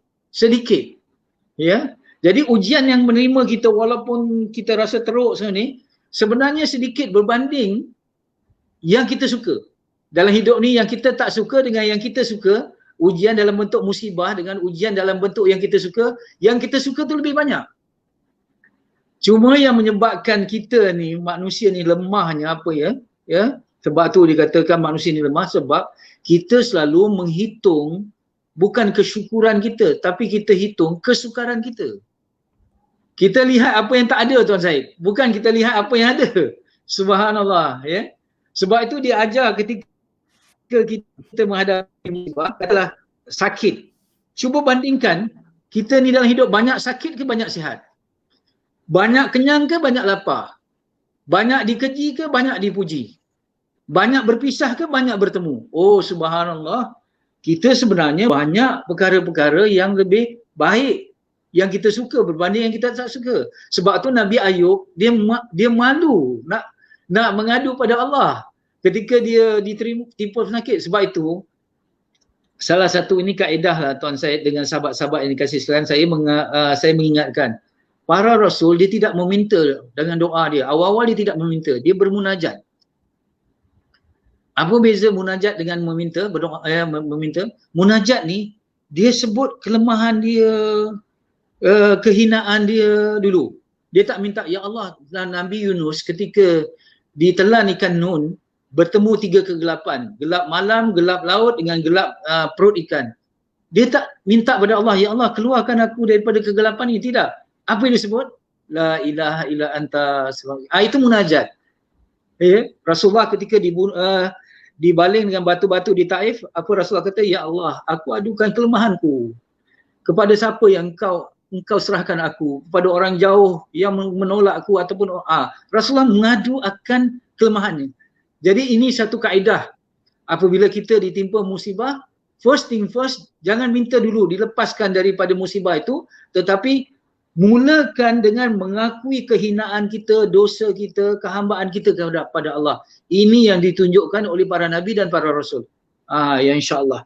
Jadi ujian yang menerima kita walaupun kita rasa teruk ni, sebenarnya sedikit berbanding yang kita suka. Dalam hidup ni yang kita tak suka dengan yang kita suka, ujian dalam bentuk musibah dengan ujian dalam bentuk yang kita suka tu lebih banyak. Cuma yang menyebabkan kita ni, manusia ni lemahnya apa ya? Sebab tu dikatakan manusia ni lemah sebab kita selalu menghitung bukan kesyukuran kita, tapi kita hitung kesukaran kita. Kita lihat apa yang tak ada Tuan Syed, bukan kita lihat apa yang ada. Subhanallah, Sebab itu dia ajar ketika kita menghadapi musibah, katalah sakit. Cuba bandingkan, kita ni dalam hidup banyak sakit ke banyak sihat? Banyak kenyang ke banyak lapar? Banyak dikeji ke banyak dipuji? Banyak berpisah ke banyak bertemu? Oh subhanallah, kita sebenarnya banyak perkara-perkara yang lebih baik yang kita suka berbanding yang kita tak suka. Sebab tu Nabi Ayub dia malu nak mengadu pada Allah ketika dia ditimpa penyakit. Sebab itu salah satu ini kaedah lah Tuan Syed dengan sahabat-sahabat yang dikasih sekalian, saya mengingatkan para rasul dia tidak meminta dengan doa dia. Awal-awal dia tidak meminta, dia bermunajat. Apa beza munajat dengan meminta, berdoa meminta? Munajat ni dia sebut kelemahan dia, kehinaan dia dulu. Dia tak minta, ya Allah, Nabi Yunus ketika ditelan ikan nun, bertemu 3 kegelapan, gelap malam, gelap laut dengan gelap perut ikan. Dia tak minta kepada Allah, ya Allah keluarkan aku daripada kegelapan ini, tidak. Apa yang disebut? La ilaha illa anta. Itu munajat. Rasulullah ketika dibaling dengan batu-batu di Taif, apa Rasulullah kata? Ya Allah, aku adukan kelemahanku. Kepada siapa yang engkau serahkan aku? Kepada orang jauh yang menolak aku ataupun Rasulullah mengadu akan kelemahannya. Jadi ini satu kaedah. Apabila kita ditimpa musibah, first thing first, jangan minta dulu dilepaskan daripada musibah itu, tetapi mulakan dengan mengakui kehinaan kita, dosa kita, kehambaan kita kepada Allah. Ini yang ditunjukkan oleh para nabi dan para rasul. Ya insya-Allah.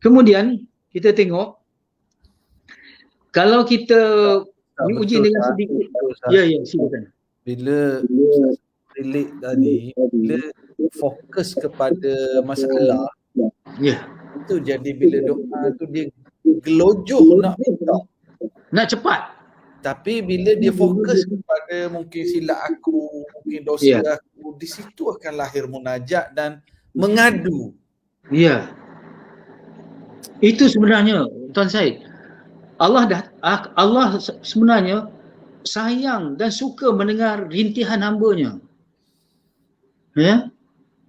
Kemudian kita tengok, kalau kita diuji dengan sedikit, ya silakan. Bila relate tadi, bila fokus kepada masalah, itu jadi bila doa tu dia gelojoh nak minta, nak cepat. Tapi bila dia fokus kepada mungkin silap aku, mungkin dosa aku, di situ akan lahir munajat dan mengadu. Ya. Itu sebenarnya Tuan Syed, Allah sebenarnya sayang dan suka mendengar rintihan hamba-Nya.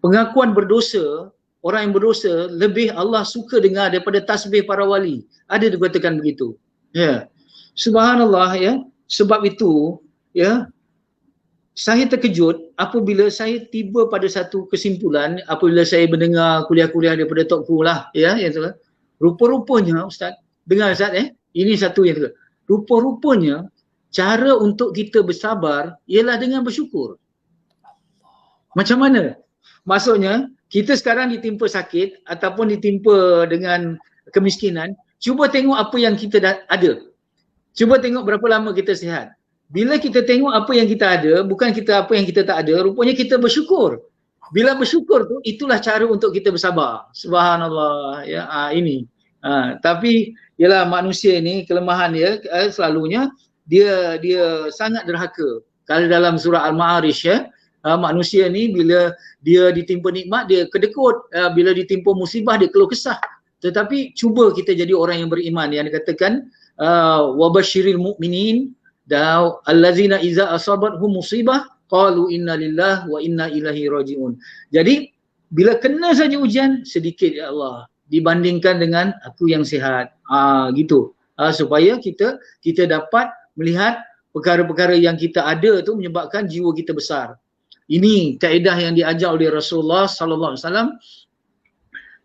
Pengakuan berdosa, orang yang berdosa lebih Allah suka dengar daripada tasbih para wali. Ada dikatakan begitu. Subhanallah, sebab itu saya terkejut apabila saya tiba pada satu kesimpulan apabila saya mendengar kuliah-kuliah daripada Tokku lah, rupa-rupanya Ustaz, dengar Ustaz, ini satu yang kedua. Rupa-rupanya cara untuk kita bersabar ialah dengan bersyukur. Macam mana? Maksudnya, kita sekarang ditimpa sakit ataupun ditimpa dengan kemiskinan, cuba tengok apa yang kita ada. Cuba tengok berapa lama kita sihat. Bila kita tengok apa yang kita ada, bukan kita apa yang kita tak ada, rupanya kita bersyukur. Bila bersyukur tu, itulah cara untuk kita bersabar. Subhanallah. Ini. Tapi ialah manusia ini kelemahan dia selalunya dia sangat derhaka. Kalau dalam surah Al-Ma'arij manusia ni bila dia ditimpa nikmat dia kedekut, bila ditimpa musibah dia keluh kesah. Tetapi cuba kita jadi orang yang beriman yang dikatakan wabasyiril mu'minin allazina iza asabathum musibah qalu inna lillahi wa inna ilaihi raji'un. Jadi bila kena saja ujian sedikit ya Allah dibandingkan dengan aku yang sihat. Gitu. Supaya kita dapat melihat perkara-perkara yang kita ada tu menyebabkan jiwa kita besar. Ini kaedah yang diajar oleh Rasulullah sallallahu alaihi wasallam.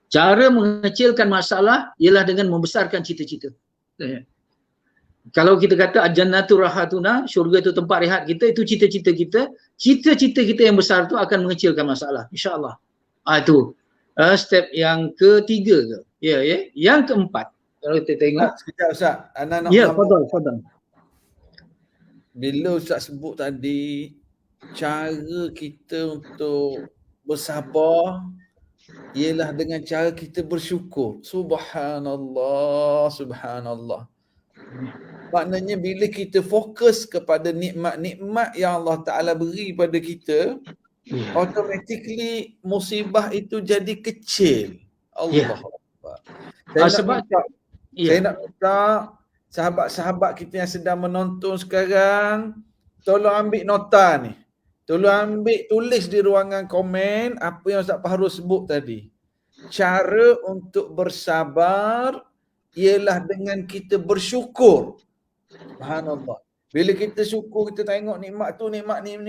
Cara mengecilkan masalah ialah dengan membesarkan cita-cita. Kalau kita kata al-jannatu rahatuna, syurga itu tempat rehat kita, itu cita-cita kita. Cita-cita kita yang besar tu akan mengecilkan masalah, insya-Allah. Itu step yang ketiga ke? Yang keempat. Kalau kita tengok sekejap Ustaz, Ana nak fadal. Bila Ustaz sebut tadi cara kita untuk bersabar ialah dengan cara kita bersyukur. Subhanallah, subhanallah. Maknanya bila kita fokus kepada nikmat-nikmat yang Allah Ta'ala beri pada kita, automatically musibah itu jadi kecil. Allah Akbar. Saya nak minta sahabat-sahabat kita yang sedang menonton sekarang, tolong ambil nota ni. Tolong tulis di ruangan komen apa yang Ustaz Fahruz sebut tadi. Cara untuk bersabar ialah dengan kita bersyukur. Subhanallah. Bila kita syukur, kita tengok nikmat tu, nikmat ni,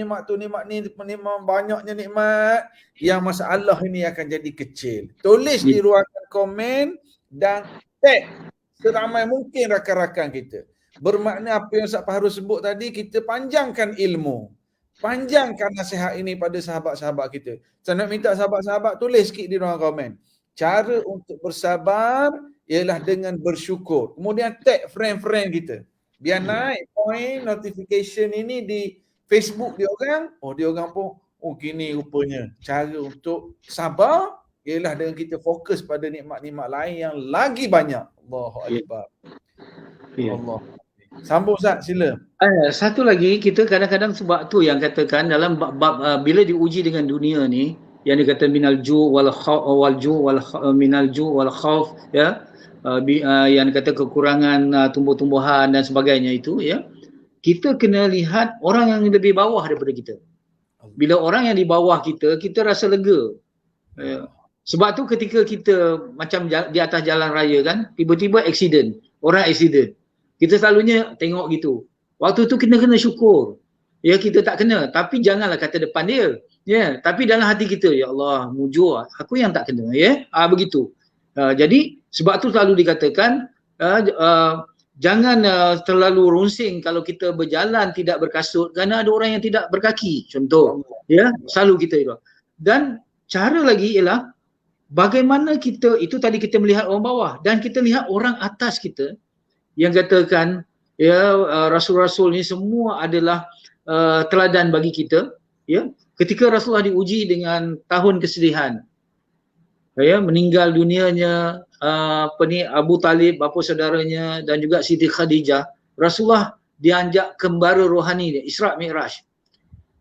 banyaknya nikmat, yang masalah ini akan jadi kecil. Tulis di ruangan komen dan tag seramai mungkin rakan-rakan kita. Bermakna apa yang Ustaz Fahruz sebut tadi, kita panjangkan ilmu. Panjangkan nasihat ini pada sahabat-sahabat kita. Saya nak minta sahabat-sahabat tulis sikit di ruangan komen. Cara untuk bersabar ialah dengan bersyukur. Kemudian tag friend-friend kita. Biar naik point notification ini di Facebook dia orang. Dia orang pun, gini rupanya. Cara untuk sabar ialah dengan kita fokus pada nikmat-nikmat lain yang lagi banyak. Allahu Akbar. Allah. Sambung Ustaz, sila. Satu lagi, kita kadang-kadang sebab tu yang katakan dalam bab bila diuji dengan dunia ni, yang dikata minal ju' wal minal ju' wal khauf, ya, yang dikata kekurangan tumbuh-tumbuhan dan sebagainya itu, ya, kita kena lihat orang yang lebih bawah daripada kita. Bila orang yang di bawah kita, kita rasa lega. Ya. Sebab tu ketika kita macam di atas jalan raya kan, tiba-tiba accident, orang accident, kita selalunya tengok gitu. Waktu tu kena syukur. Ya, kita tak kena, tapi janganlah kata depan dia. Ya, tapi dalam hati kita, ya Allah, mujur, aku yang tak kena, ya. Begitu. Jadi sebab tu selalu dikatakan jangan terlalu runsing kalau kita berjalan tidak berkasut kerana ada orang yang tidak berkaki, contoh. Ya, selalu kita itu. Dan cara lagi ialah bagaimana kita, itu tadi kita melihat orang bawah, dan kita lihat orang atas kita yang katakan, ya, rasul-rasul ni semua adalah teladan bagi kita, ya. Ketika Rasulullah diuji dengan tahun kesedihan, ya, meninggal dunianya Abu Talib, bapa saudaranya, dan juga Siti Khadijah, Rasulullah dianjak kembara rohani dia, Isra' Mi'raj.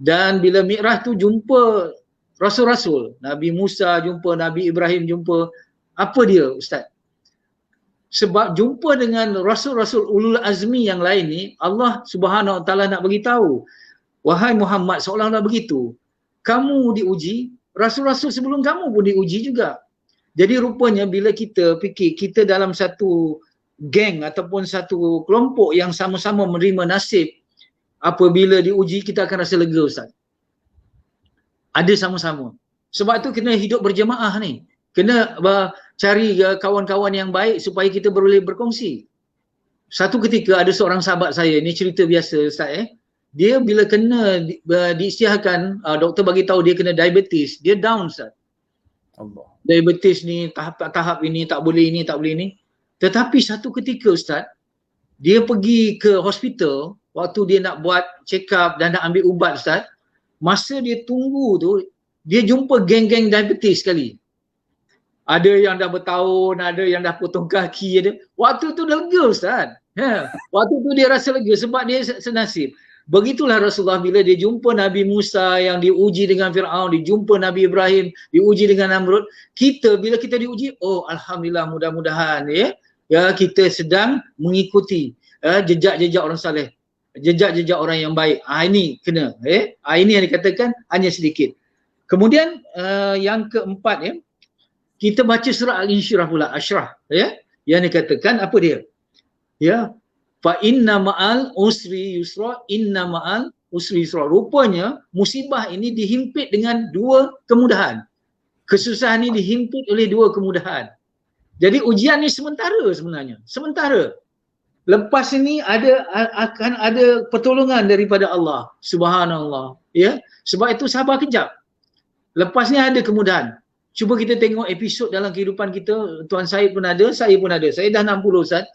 Dan bila Mi'raj tu jumpa rasul-rasul, Nabi Musa jumpa, Nabi Ibrahim jumpa. Apa dia, Ustaz? Sebab jumpa dengan rasul-rasul ulul azmi yang lain ni, Allah Subhanahu Wa Taala nak bagi tahu, wahai Muhammad, seolah-olah begitu, kamu diuji, rasul-rasul sebelum kamu pun diuji juga. Jadi rupanya bila kita fikir kita dalam satu geng ataupun satu kelompok yang sama-sama menerima nasib, apabila diuji kita akan rasa lega, Ustaz. Ada sama-sama. Sebab tu kena hidup berjemaah ni. Kena cari kawan-kawan yang baik supaya kita boleh berkongsi. Satu ketika ada seorang sahabat saya, ni cerita biasa, Ustaz, dia bila kena diisytiharkan, doktor bagi tahu dia kena diabetes, dia down, Ustaz. Allah. Diabetes ni tahap ini tak boleh ini, tak boleh ini. Tetapi satu ketika, Ustaz, dia pergi ke hospital waktu dia nak buat check up dan nak ambil ubat, Ustaz. Masa dia tunggu tu, dia jumpa geng-geng diabetes sekali. Ada yang dah bertahun, ada yang dah potong kaki. Waktu tu dah lega, Ustaz. Ya. Waktu tu dia rasa lega sebab dia senasib. Begitulah Rasulullah bila dia jumpa Nabi Musa yang diuji dengan Fir'aun, dia jumpa Nabi Ibrahim, diuji dengan Namrud. Kita bila kita diuji, oh Alhamdulillah, mudah-mudahan ya kita sedang mengikuti jejak-jejak orang saleh, jejak-jejak orang yang baik. Ini kena. Ini yang dikatakan hanya sedikit. Kemudian yang keempat, kita baca surah Al-Insyirah pula, Asyrah, yang dikatakan apa dia? Ya, fa inna ma'al usri yusra, inna ma'al usri yusra. Rupanya musibah ini dihimpit dengan dua kemudahan. Kesusahan ini dihimpit oleh dua kemudahan. Jadi ujian ni sementara sebenarnya. Sementara. Lepas ini akan ada pertolongan daripada Allah. Subhanallah. Ya. Sebab itu sabar kejap. Lepas ni ada kemudahan. Cuba kita tengok episod dalam kehidupan kita. Tuan Syed pun ada, saya pun ada. Saya dah 60, Ustaz.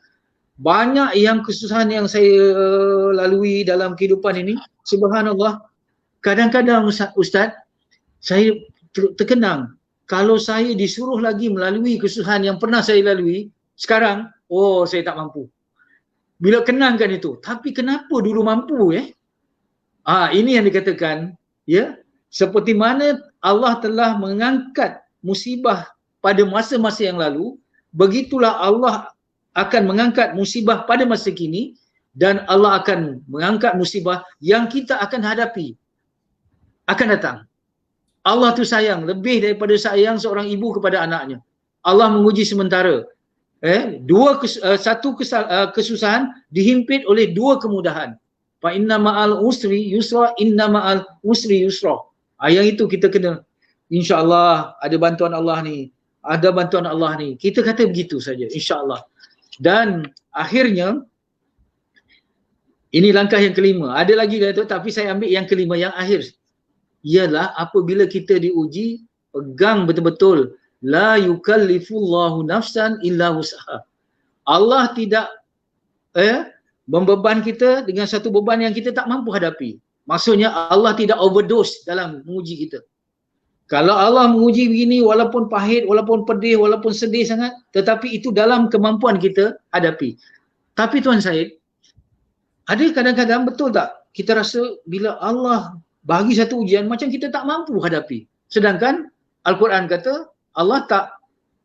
Banyak yang kesusahan yang saya lalui dalam kehidupan ini. Subhanallah. Kadang-kadang Ustaz, saya terkenang. Kalau saya disuruh lagi melalui kesusahan yang pernah saya lalui, sekarang, saya tak mampu. Bila kenangkan itu. Tapi kenapa dulu mampu? Ini yang dikatakan, ya, seperti mana Allah telah mengangkat musibah pada masa-masa yang lalu, begitulah Allah akan mengangkat musibah pada masa kini, dan Allah akan mengangkat musibah yang kita akan hadapi akan datang. Allah tu sayang lebih daripada sayang seorang ibu kepada anaknya. Allah menguji sementara. Satu kesusahan dihimpit oleh dua kemudahan. Fa inna ma'al usri yusra, inna ma'al usri yusra. Yang itu kita kena, insya-Allah ada bantuan Allah ni. Ada bantuan Allah ni. Kita kata begitu saja, insya-Allah. Dan akhirnya, ini langkah yang kelima. Ada lagi Datuk, tapi saya ambil yang kelima, yang akhir. Ialah apabila kita diuji, pegang betul-betul. La yukallifullahu nafsan illa wus'aha. Allah tidak membeban kita dengan satu beban yang kita tak mampu hadapi. Maksudnya Allah tidak overdose dalam menguji kita. Kalau Allah menguji begini, walaupun pahit, walaupun pedih, walaupun sedih sangat, tetapi itu dalam kemampuan kita hadapi. Tapi Tuan Syed, ada kadang-kadang betul tak kita rasa bila Allah bagi satu ujian macam kita tak mampu hadapi. Sedangkan Al-Quran kata Allah tak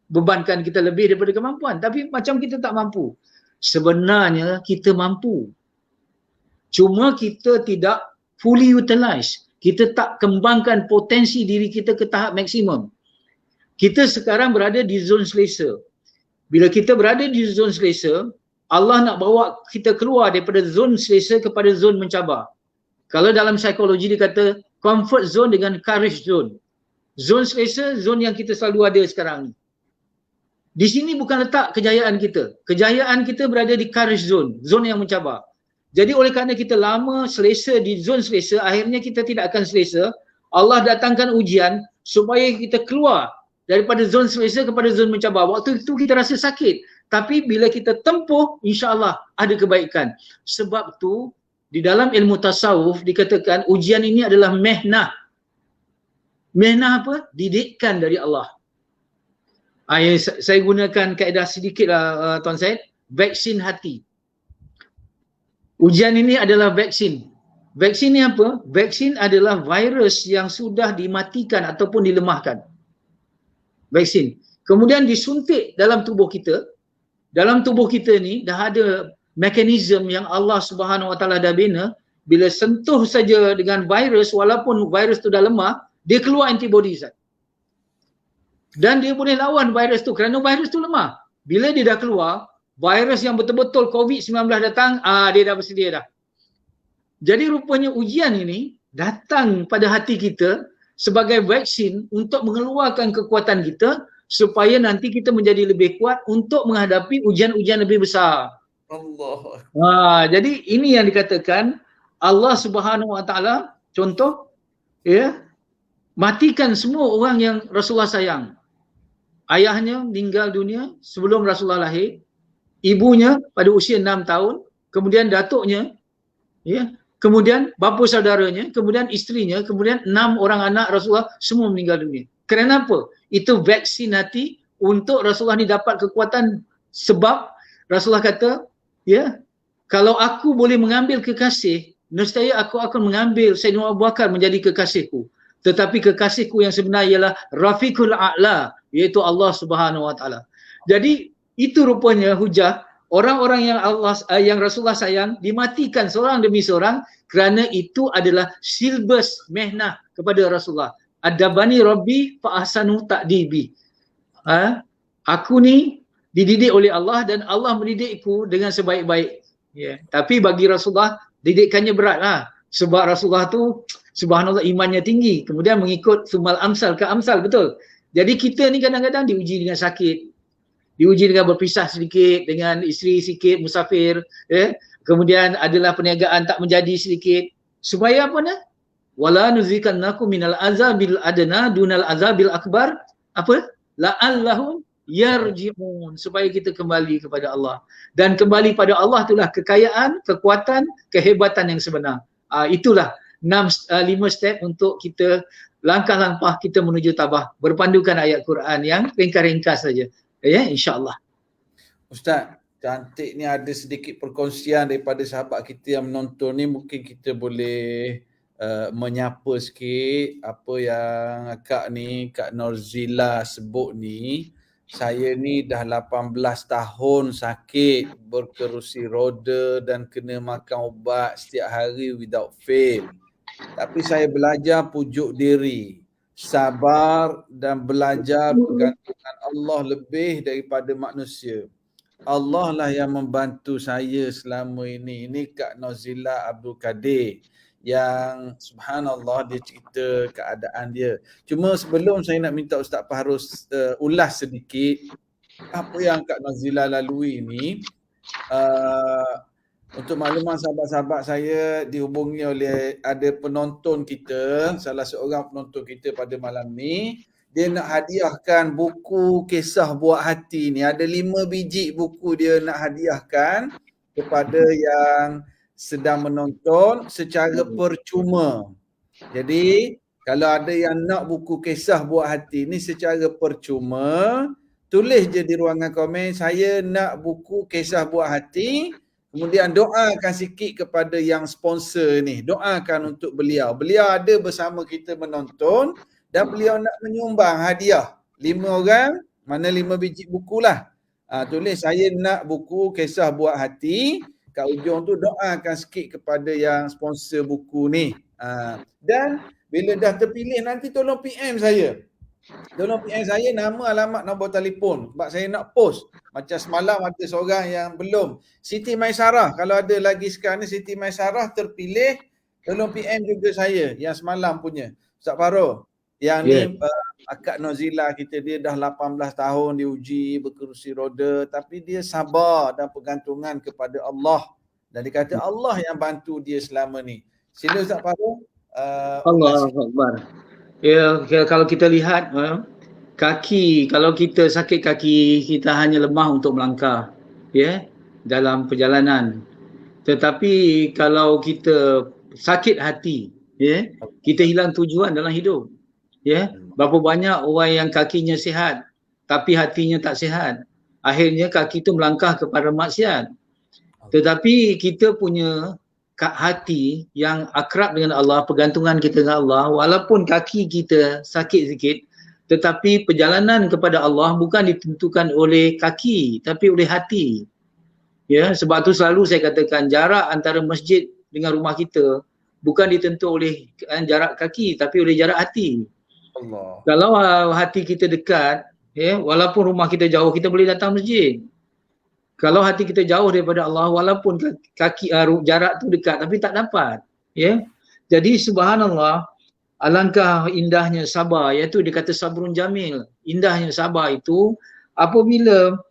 bebankan kita lebih daripada kemampuan, tapi macam kita tak mampu. Sebenarnya kita mampu. Cuma kita tidak fully utilize. Kita tak kembangkan potensi diri kita ke tahap maksimum. Kita sekarang berada di zon selesa. Bila kita berada di zon selesa, Allah nak bawa kita keluar daripada zon selesa kepada zon mencabar. Kalau dalam psikologi dia kata comfort zone dengan courage zone. Zon selesa, zon yang kita selalu ada sekarang ni. Di sini bukan letak kejayaan kita. Kejayaan kita berada di courage zone, zon yang mencabar. Jadi oleh kerana kita lama selesa di zon selesa, akhirnya kita tidak akan selesa. Allah datangkan ujian supaya kita keluar daripada zon selesa kepada zon mencabar. Waktu itu kita rasa sakit. Tapi bila kita tempuh, insya-Allah ada kebaikan. Sebab tu di dalam ilmu tasawuf dikatakan ujian ini adalah mihnah. Mihnah apa? Didikan dari Allah. Saya gunakan kaedah sedikit lah Tuan Syed. Vaksin hati. Ujian ini adalah vaksin. Vaksin ni apa? Vaksin adalah virus yang sudah dimatikan ataupun dilemahkan. Vaksin. Kemudian disuntik dalam tubuh kita. Dalam tubuh kita ni dah ada mekanisme yang Allah Subhanahu Wa Taala dah bina. Bila sentuh saja dengan virus, walaupun virus tu dah lemah, dia keluar antibody Zat. Dan dia boleh lawan virus tu kerana virus tu lemah. Bila dia dah keluar, virus yang betul-betul COVID-19 datang, dia dah bersedia dah. Jadi rupanya ujian ini datang pada hati kita sebagai vaksin untuk mengeluarkan kekuatan kita supaya nanti kita menjadi lebih kuat untuk menghadapi ujian-ujian lebih besar. Allah. Jadi ini yang dikatakan Allah Subhanahu Wa Taala, contoh, ya, matikan semua orang yang Rasulullah sayang. Ayahnya meninggal dunia sebelum Rasulullah lahir, ibunya pada usia 6 tahun, kemudian datuknya, ya, kemudian bapa saudaranya, kemudian isterinya, kemudian 6 orang anak Rasulullah semua meninggal dunia. Kerana apa? Itu vaksin hati untuk Rasulullah ni dapat kekuatan, sebab Rasulullah kata, ya, kalau aku boleh mengambil kekasih, nescaya aku akan mengambil Sayyidina Abu Bakar menjadi kekasihku. Tetapi kekasihku yang sebenar ialah Rafiqul A'la, iaitu Allah Subhanahu Wa Taala. Jadi itu rupanya hujah orang-orang yang Rasulullah sayang dimatikan seorang demi seorang kerana itu adalah silbus mihnah kepada Rasulullah. Adabani Rabbi fa ahsanu ta'dibi. Aku ni dididik oleh Allah dan Allah mendidikku dengan sebaik-baik. Ya. Tapi bagi Rasulullah didikannya beratlah. Sebab Rasulullah tu subhanallah imannya tinggi. Kemudian mengikut sumal amsal ke amsal, betul. Jadi kita ni kadang-kadang diuji dengan sakit. Diuji dengan berpisah sedikit, dengan isteri sikit, musafir. Kemudian adalah perniagaan tak menjadi sedikit. Supaya apa nak? Wala nuzikannakum minal azabil adna dunal azabil akbar. Apa? La'allahum yarji'un. Supaya kita kembali kepada Allah. Dan kembali pada Allah itulah kekayaan, kekuatan, kehebatan yang sebenar. Itulah 5 step untuk kita, langkah-langkah kita menuju tabah berpandukan ayat Quran yang ringkas-ringkas saja. Ya, insya-Allah. Ustaz, cantik ni ada sedikit perkongsian daripada sahabat kita yang menonton ni, mungkin kita boleh menyapa sikit apa yang Kak Norzila sebut ni. Saya ni dah 18 tahun sakit, berkerusi roda dan kena makan ubat setiap hari without fail. Tapi saya belajar pujuk diri, sabar dan belajar pergantungan Allah lebih daripada manusia. Allah lah yang membantu saya selama ini. Ini Kak Nozila Abdul Kadir yang subhanallah dia cerita keadaan dia. Cuma sebelum saya nak minta Ustaz Fahrus ulas sedikit apa yang Kak Nozila lalui ini, untuk makluman sahabat-sahabat saya, dihubungi oleh ada penonton kita, salah seorang penonton kita pada malam ni, dia nak hadiahkan buku kisah buah hati ni. Ada 5 biji buku dia nak hadiahkan kepada yang sedang menonton secara percuma. Jadi kalau ada yang nak buku kisah buah hati ni secara percuma, tulis je di ruangan komen, saya nak buku kisah buah hati. Kemudian doakan sikit kepada yang sponsor ni. Doakan untuk beliau. Beliau ada bersama kita menonton Dan beliau nak menyumbang hadiah 5 orang, mana 5 biji buku lah. Tulis saya nak buku kisah buat hati, kat ujung tu doakan sikit kepada yang sponsor buku ni. Dan bila dah terpilih nanti tolong PM saya. Tolong PM saya nama, alamat, nombor telefon sebab saya nak post. Macam semalam ada seorang yang belum. Siti Maisarah, kalau ada lagi sekarang ni Siti Maisarah terpilih, tolong PM juga saya yang semalam punya. Ustaz Farouk, yang ni akak Nozila kita, dia dah 18 tahun diuji berkerusi roda, tapi dia sabar dan pergantungan kepada Allah. Dan dia kata Allah yang bantu dia selama ni. Sila Ustaz Farouk. Allahu Akbar. Ya, kalau kita lihat kaki, kalau kita sakit kaki, kita hanya lemah untuk melangkah, dalam perjalanan. Tetapi kalau kita sakit hati, kita hilang tujuan dalam hidup. Berapa banyak orang yang kakinya sihat tapi hatinya tak sihat. Akhirnya kaki itu melangkah kepada maksiat. Tetapi kita punya hati yang akrab dengan Allah, pergantungan kita dengan Allah, walaupun kaki kita sakit sikit, tetapi perjalanan kepada Allah bukan ditentukan oleh kaki tapi oleh hati. Sebab tu selalu saya katakan jarak antara masjid dengan rumah kita bukan ditentu oleh jarak kaki tapi oleh jarak hati. Allah. Kalau hati kita dekat, walaupun rumah kita jauh, kita boleh datang masjid. Kalau hati kita jauh daripada Allah, walaupun kaki jarak tu dekat tapi tak dapat. Jadi subhanallah, alangkah indahnya sabar, iaitu dia kata sabrun jamil. Indahnya sabar itu apabila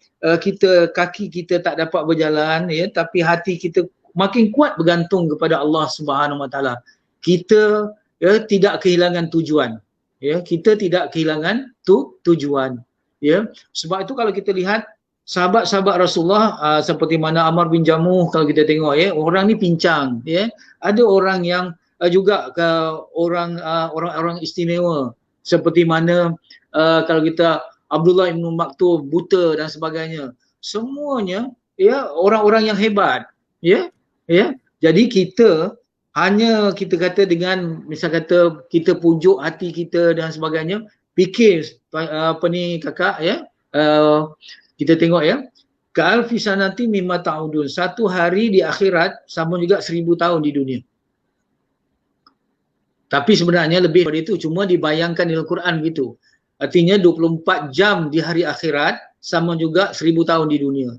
kaki kita tak dapat berjalan, tapi hati kita makin kuat bergantung kepada Allah Subhanahu Wa Taala. Kita tidak kehilangan tujuan. Kita tidak kehilangan tujuan. Sebab itu kalau kita lihat sahabat-sahabat Rasulullah, seperti mana Ammar bin Jamuh, kalau kita tengok orang ni pincang, ada orang yang juga orang-orang istimewa, seperti mana kalau kita Abdullah bin Maktum buta dan sebagainya, semuanya orang-orang yang hebat. Jadi kita hanya kita kata dengan misal kata kita pujuk hati kita dan sebagainya, fikir kakak kita tengok ka'alfi sanati mimma ta'udun, satu hari di akhirat sama juga 1000 tahun di dunia. Tapi sebenarnya lebih daripada itu, cuma dibayangkan dalam Quran begitu. Artinya 24 jam di hari akhirat sama juga 1000 tahun di dunia.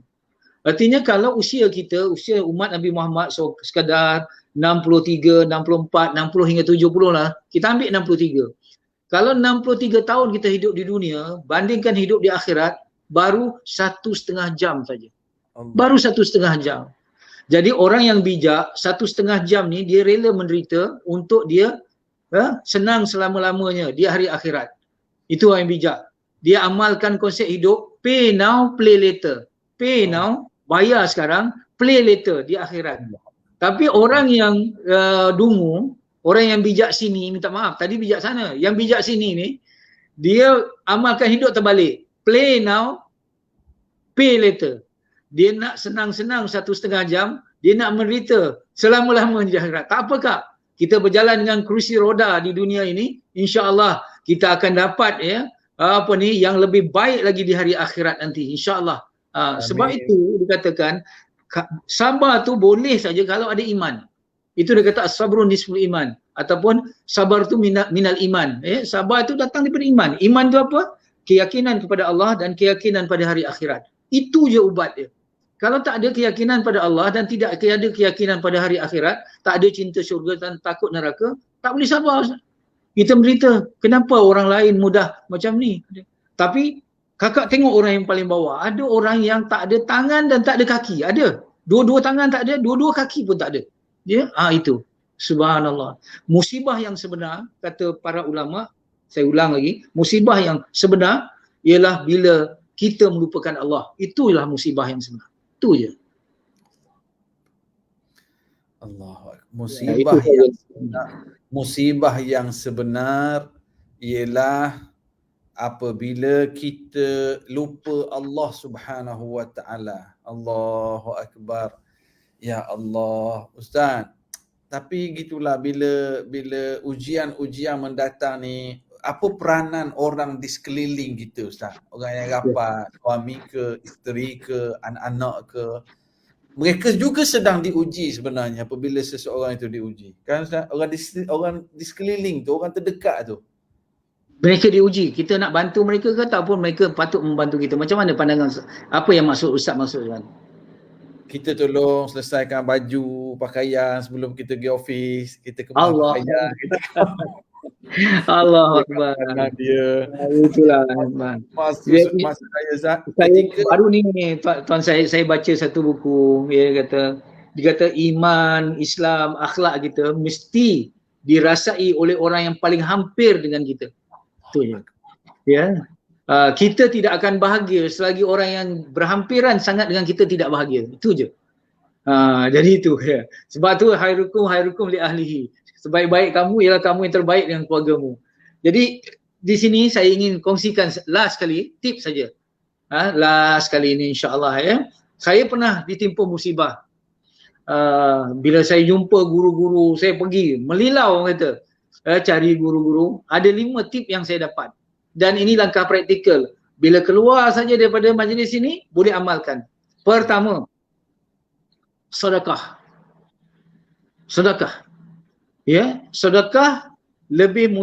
Artinya kalau usia kita, usia umat Nabi Muhammad sekadar 63, 64, 60 hingga 70 lah, kita ambil 63. Kalau 63 tahun kita hidup di dunia, bandingkan hidup di akhirat, baru 1,5 jam saja. Baru 1,5 jam. Jadi orang yang bijak, 1,5 jam ni dia rela menderita untuk dia senang selama-lamanya di hari akhirat. Itu orang yang bijak. Dia amalkan konsep hidup, pay now, play later. Pay now, bayar sekarang, play later di akhirat. Tapi orang yang dungu, orang yang bijak sini, minta maaf, tadi bijak sana, yang bijak sini ni, dia amalkan hidup terbalik. Play now, pay later. Dia nak senang-senang 1,5 jam, dia nak menderita selama-lamanya di akhirat. Tak apa kak, kita berjalan dengan kerusi roda di dunia ini, insya-Allah kita akan dapat yang lebih baik lagi di hari akhirat nanti, insya-Allah. Sebab itu dikatakan sabar tu boleh saja kalau ada iman. Itu dia kata as-sabrun nisful iman, ataupun sabar tu minal iman. Sabar tu datang daripada iman. Iman tu apa? Keyakinan kepada Allah dan keyakinan pada hari akhirat. Itu je ubat dia. Kalau tak ada keyakinan pada Allah dan tidak ada keyakinan pada hari akhirat, tak ada cinta syurga dan takut neraka, tak boleh sabar. Kita menderita, kenapa orang lain mudah macam ni? Tapi kakak tengok orang yang paling bawah, ada orang yang tak ada tangan dan tak ada kaki, ada. Dua-dua tangan tak ada, dua-dua kaki pun tak ada. Itu. Subhanallah. Musibah yang sebenar, kata para ulama, saya ulang lagi, musibah yang sebenar ialah bila kita melupakan Allah. Itulah musibah yang sebenar. Itu je. Allah. Musibah yang sebenar ialah apabila kita lupa Allah Subhanahu Wa Taala. Allahu Akbar. Ya Allah, Ustaz. Tapi gitulah bila ujian-ujian mendatang ni, apa peranan orang di sekeliling kita Ustaz? Orang yang rapat, suami ke, isteri ke, anak-anak ke. Mereka juga sedang diuji sebenarnya apabila seseorang itu diuji. Kan Ustaz? Orang di sekeliling tu, orang terdekat tu. Mereka diuji. Kita nak bantu mereka ke ataupun mereka patut membantu kita? Macam mana pandangan apa yang maksud Ustaz maksudkan? Kita tolong selesaikan baju, pakaian sebelum kita pergi office, kita kemas Allah. pakaian, kita Allah Akbar. Dia. Itulah. Maksud saya Ustaz. Saya baru ni tuan saya baca satu buku, dia kata iman, Islam, akhlak kita mesti dirasai oleh orang yang paling hampir dengan kita. Itu je. Ya. Kita tidak akan bahagia selagi orang yang berhampiran sangat dengan kita tidak bahagia. Itu je. Jadi itu ya. Sebab tu khairukum li ahlihi. Sebaik-baik kamu ialah kamu yang terbaik dengan keluargamu. Jadi di sini saya ingin kongsikan last kali tip saja. Last kali ini insya-Allah ya. Saya pernah ditimpa musibah. Bila saya jumpa guru-guru, saya pergi melilau orang kata. Cari guru-guru, ada 5 tip yang saya dapat. Dan ini langkah praktikal. Bila keluar saja daripada majlis ini, boleh amalkan. Pertama, sedekah. Sedekah. Ya, sedekah lebih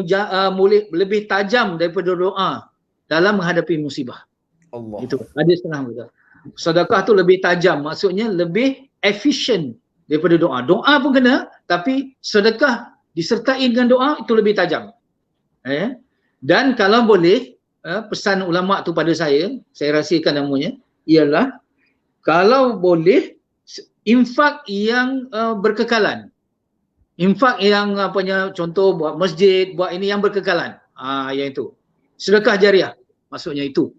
tajam daripada doa dalam menghadapi musibah. Allah. Itu ada setengah kata. Sedekah tu lebih tajam, maksudnya lebih efisien daripada doa. Doa pun kena, tapi sedekah disertai dengan doa itu lebih tajam. Dan kalau boleh, pesan ulama tu pada saya rahsiakan namanya, ialah kalau boleh infak yang berkekalan. Infak yang contoh buat masjid, buat ini yang berkekalan. Yang itu. Sedekah jariah maksudnya itu.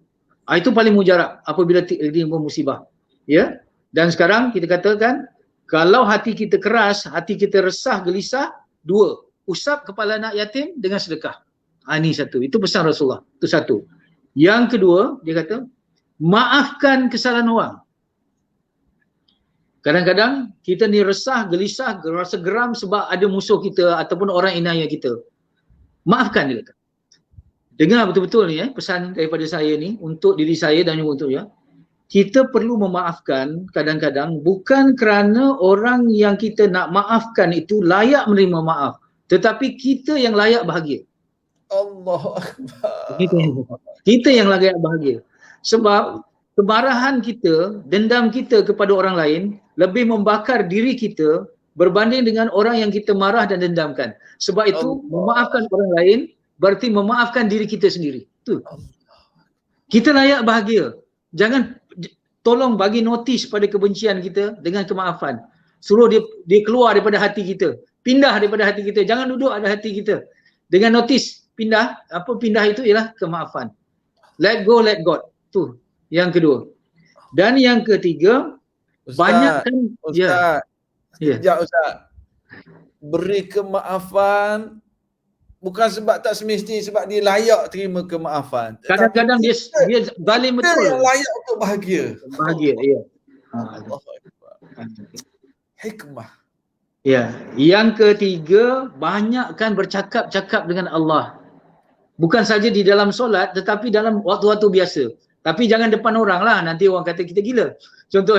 Itu paling mujarab apabila timpa musibah. Ya. Dan sekarang kita katakan kalau hati kita keras, hati kita resah, gelisah, 2, usap kepala anak yatim dengan sedekah. Ini satu. Itu pesan Rasulullah. Itu satu. Yang kedua, dia kata, maafkan kesalahan orang. Kadang-kadang kita ni resah, gelisah, rasa geram sebab ada musuh kita ataupun orang inaya kita. Maafkan dia kata. Dengar betul-betul ni pesan daripada saya ni untuk diri saya dan juga untuk ya. Kita perlu memaafkan kadang-kadang bukan kerana orang yang kita nak maafkan itu layak menerima maaf. Tetapi kita yang layak bahagia. Allah Akbar. Kita yang layak bahagia. Sebab kemarahan kita, dendam kita kepada orang lain lebih membakar diri kita berbanding dengan orang yang kita marah dan dendamkan. Sebab itu memaafkan orang lain berarti memaafkan diri kita sendiri. Itu. Kita layak bahagia. Jangan tolong bagi notis pada kebencian kita dengan kemaafan. Suruh dia keluar daripada hati kita. Pindah daripada hati kita. Jangan duduk ada hati kita. Dengan notis pindah, pindah itu ialah kemaafan. Let go, let God. Tu yang kedua. Dan yang ketiga, banyakkan Ustaz. Sekejap Ustaz. Beri kemaafan bukan sebab tak semestinya sebab dia layak terima kemaafan. Kadang-kadang dia zalim betul. Dia yang layak untuk bahagia. Bahagia, ya. Hikmah. Ya, yang ketiga, banyakkan bercakap-cakap dengan Allah. Bukan saja di dalam solat tetapi dalam waktu-waktu biasa. Tapi jangan depan orang lah, nanti orang kata kita gila. Contoh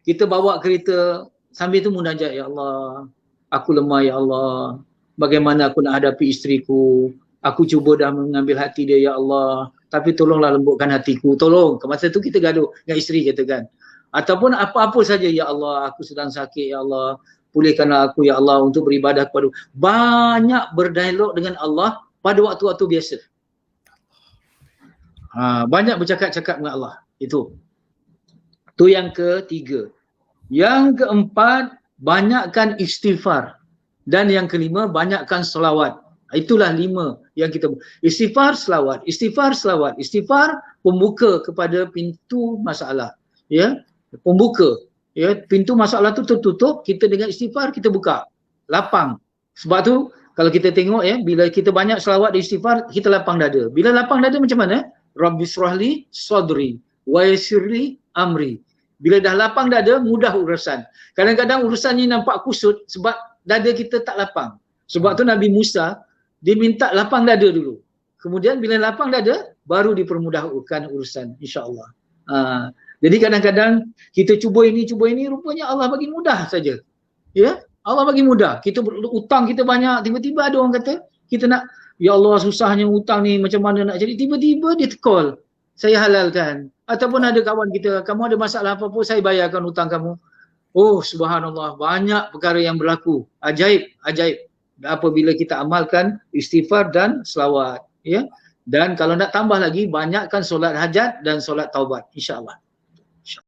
kita bawa kereta sambil tu munajat, ya Allah, aku lemah ya Allah. Bagaimana aku nak hadapi isteriku? Aku cuba dah mengambil hati dia ya Allah. Tapi tolonglah lembutkan hatiku. Tolong. Ke masa tu kita gaduh dengan isteri katakan. Ataupun apa-apa saja, ya Allah, aku sedang sakit ya Allah. Pulihkanlah aku ya Allah untuk beribadah kepada. Banyak berdialog dengan Allah pada waktu-waktu biasa. Banyak bercakap-cakap dengan Allah. Itu yang ketiga. Yang keempat, banyakkan istighfar. Dan yang kelima, banyakkan selawat. Itulah 5 yang kita istighfar, selawat, istighfar, selawat. Istighfar pembuka kepada pintu masalah. Ya, pembuka. Ya, pintu masalah tu tertutup, kita dengan istighfar kita buka. Lapang. Sebab tu kalau kita tengok bila kita banyak selawat dan istighfar, kita lapang dada. Bila lapang dada macam mana? Rabbi shrahli sadri wa yassirli amri. Bila dah lapang dada, mudah urusan. Kadang-kadang urusan ni nampak kusut sebab dada kita tak lapang. Sebab tu Nabi Musa dia minta lapang dada dulu. kemudian bila lapang dada, baru dipermudahkan urusan, insya-Allah. Jadi kadang-kadang kita cuba ini, rupanya Allah bagi mudah saja. Ya, Allah bagi mudah. Kita utang kita banyak, tiba-tiba ada orang kata, kita nak, ya Allah susahnya utang ni, macam mana nak jadi, tiba-tiba dia call, saya halalkan. Ataupun ada kawan kita, kamu ada masalah apa-apa, saya bayarkan utang kamu. Oh subhanallah, banyak perkara yang berlaku. Ajaib, ajaib. Apabila kita amalkan istighfar dan selawat. Ya. Dan kalau nak tambah lagi, banyakkan solat hajat dan solat taubat, insya-Allah.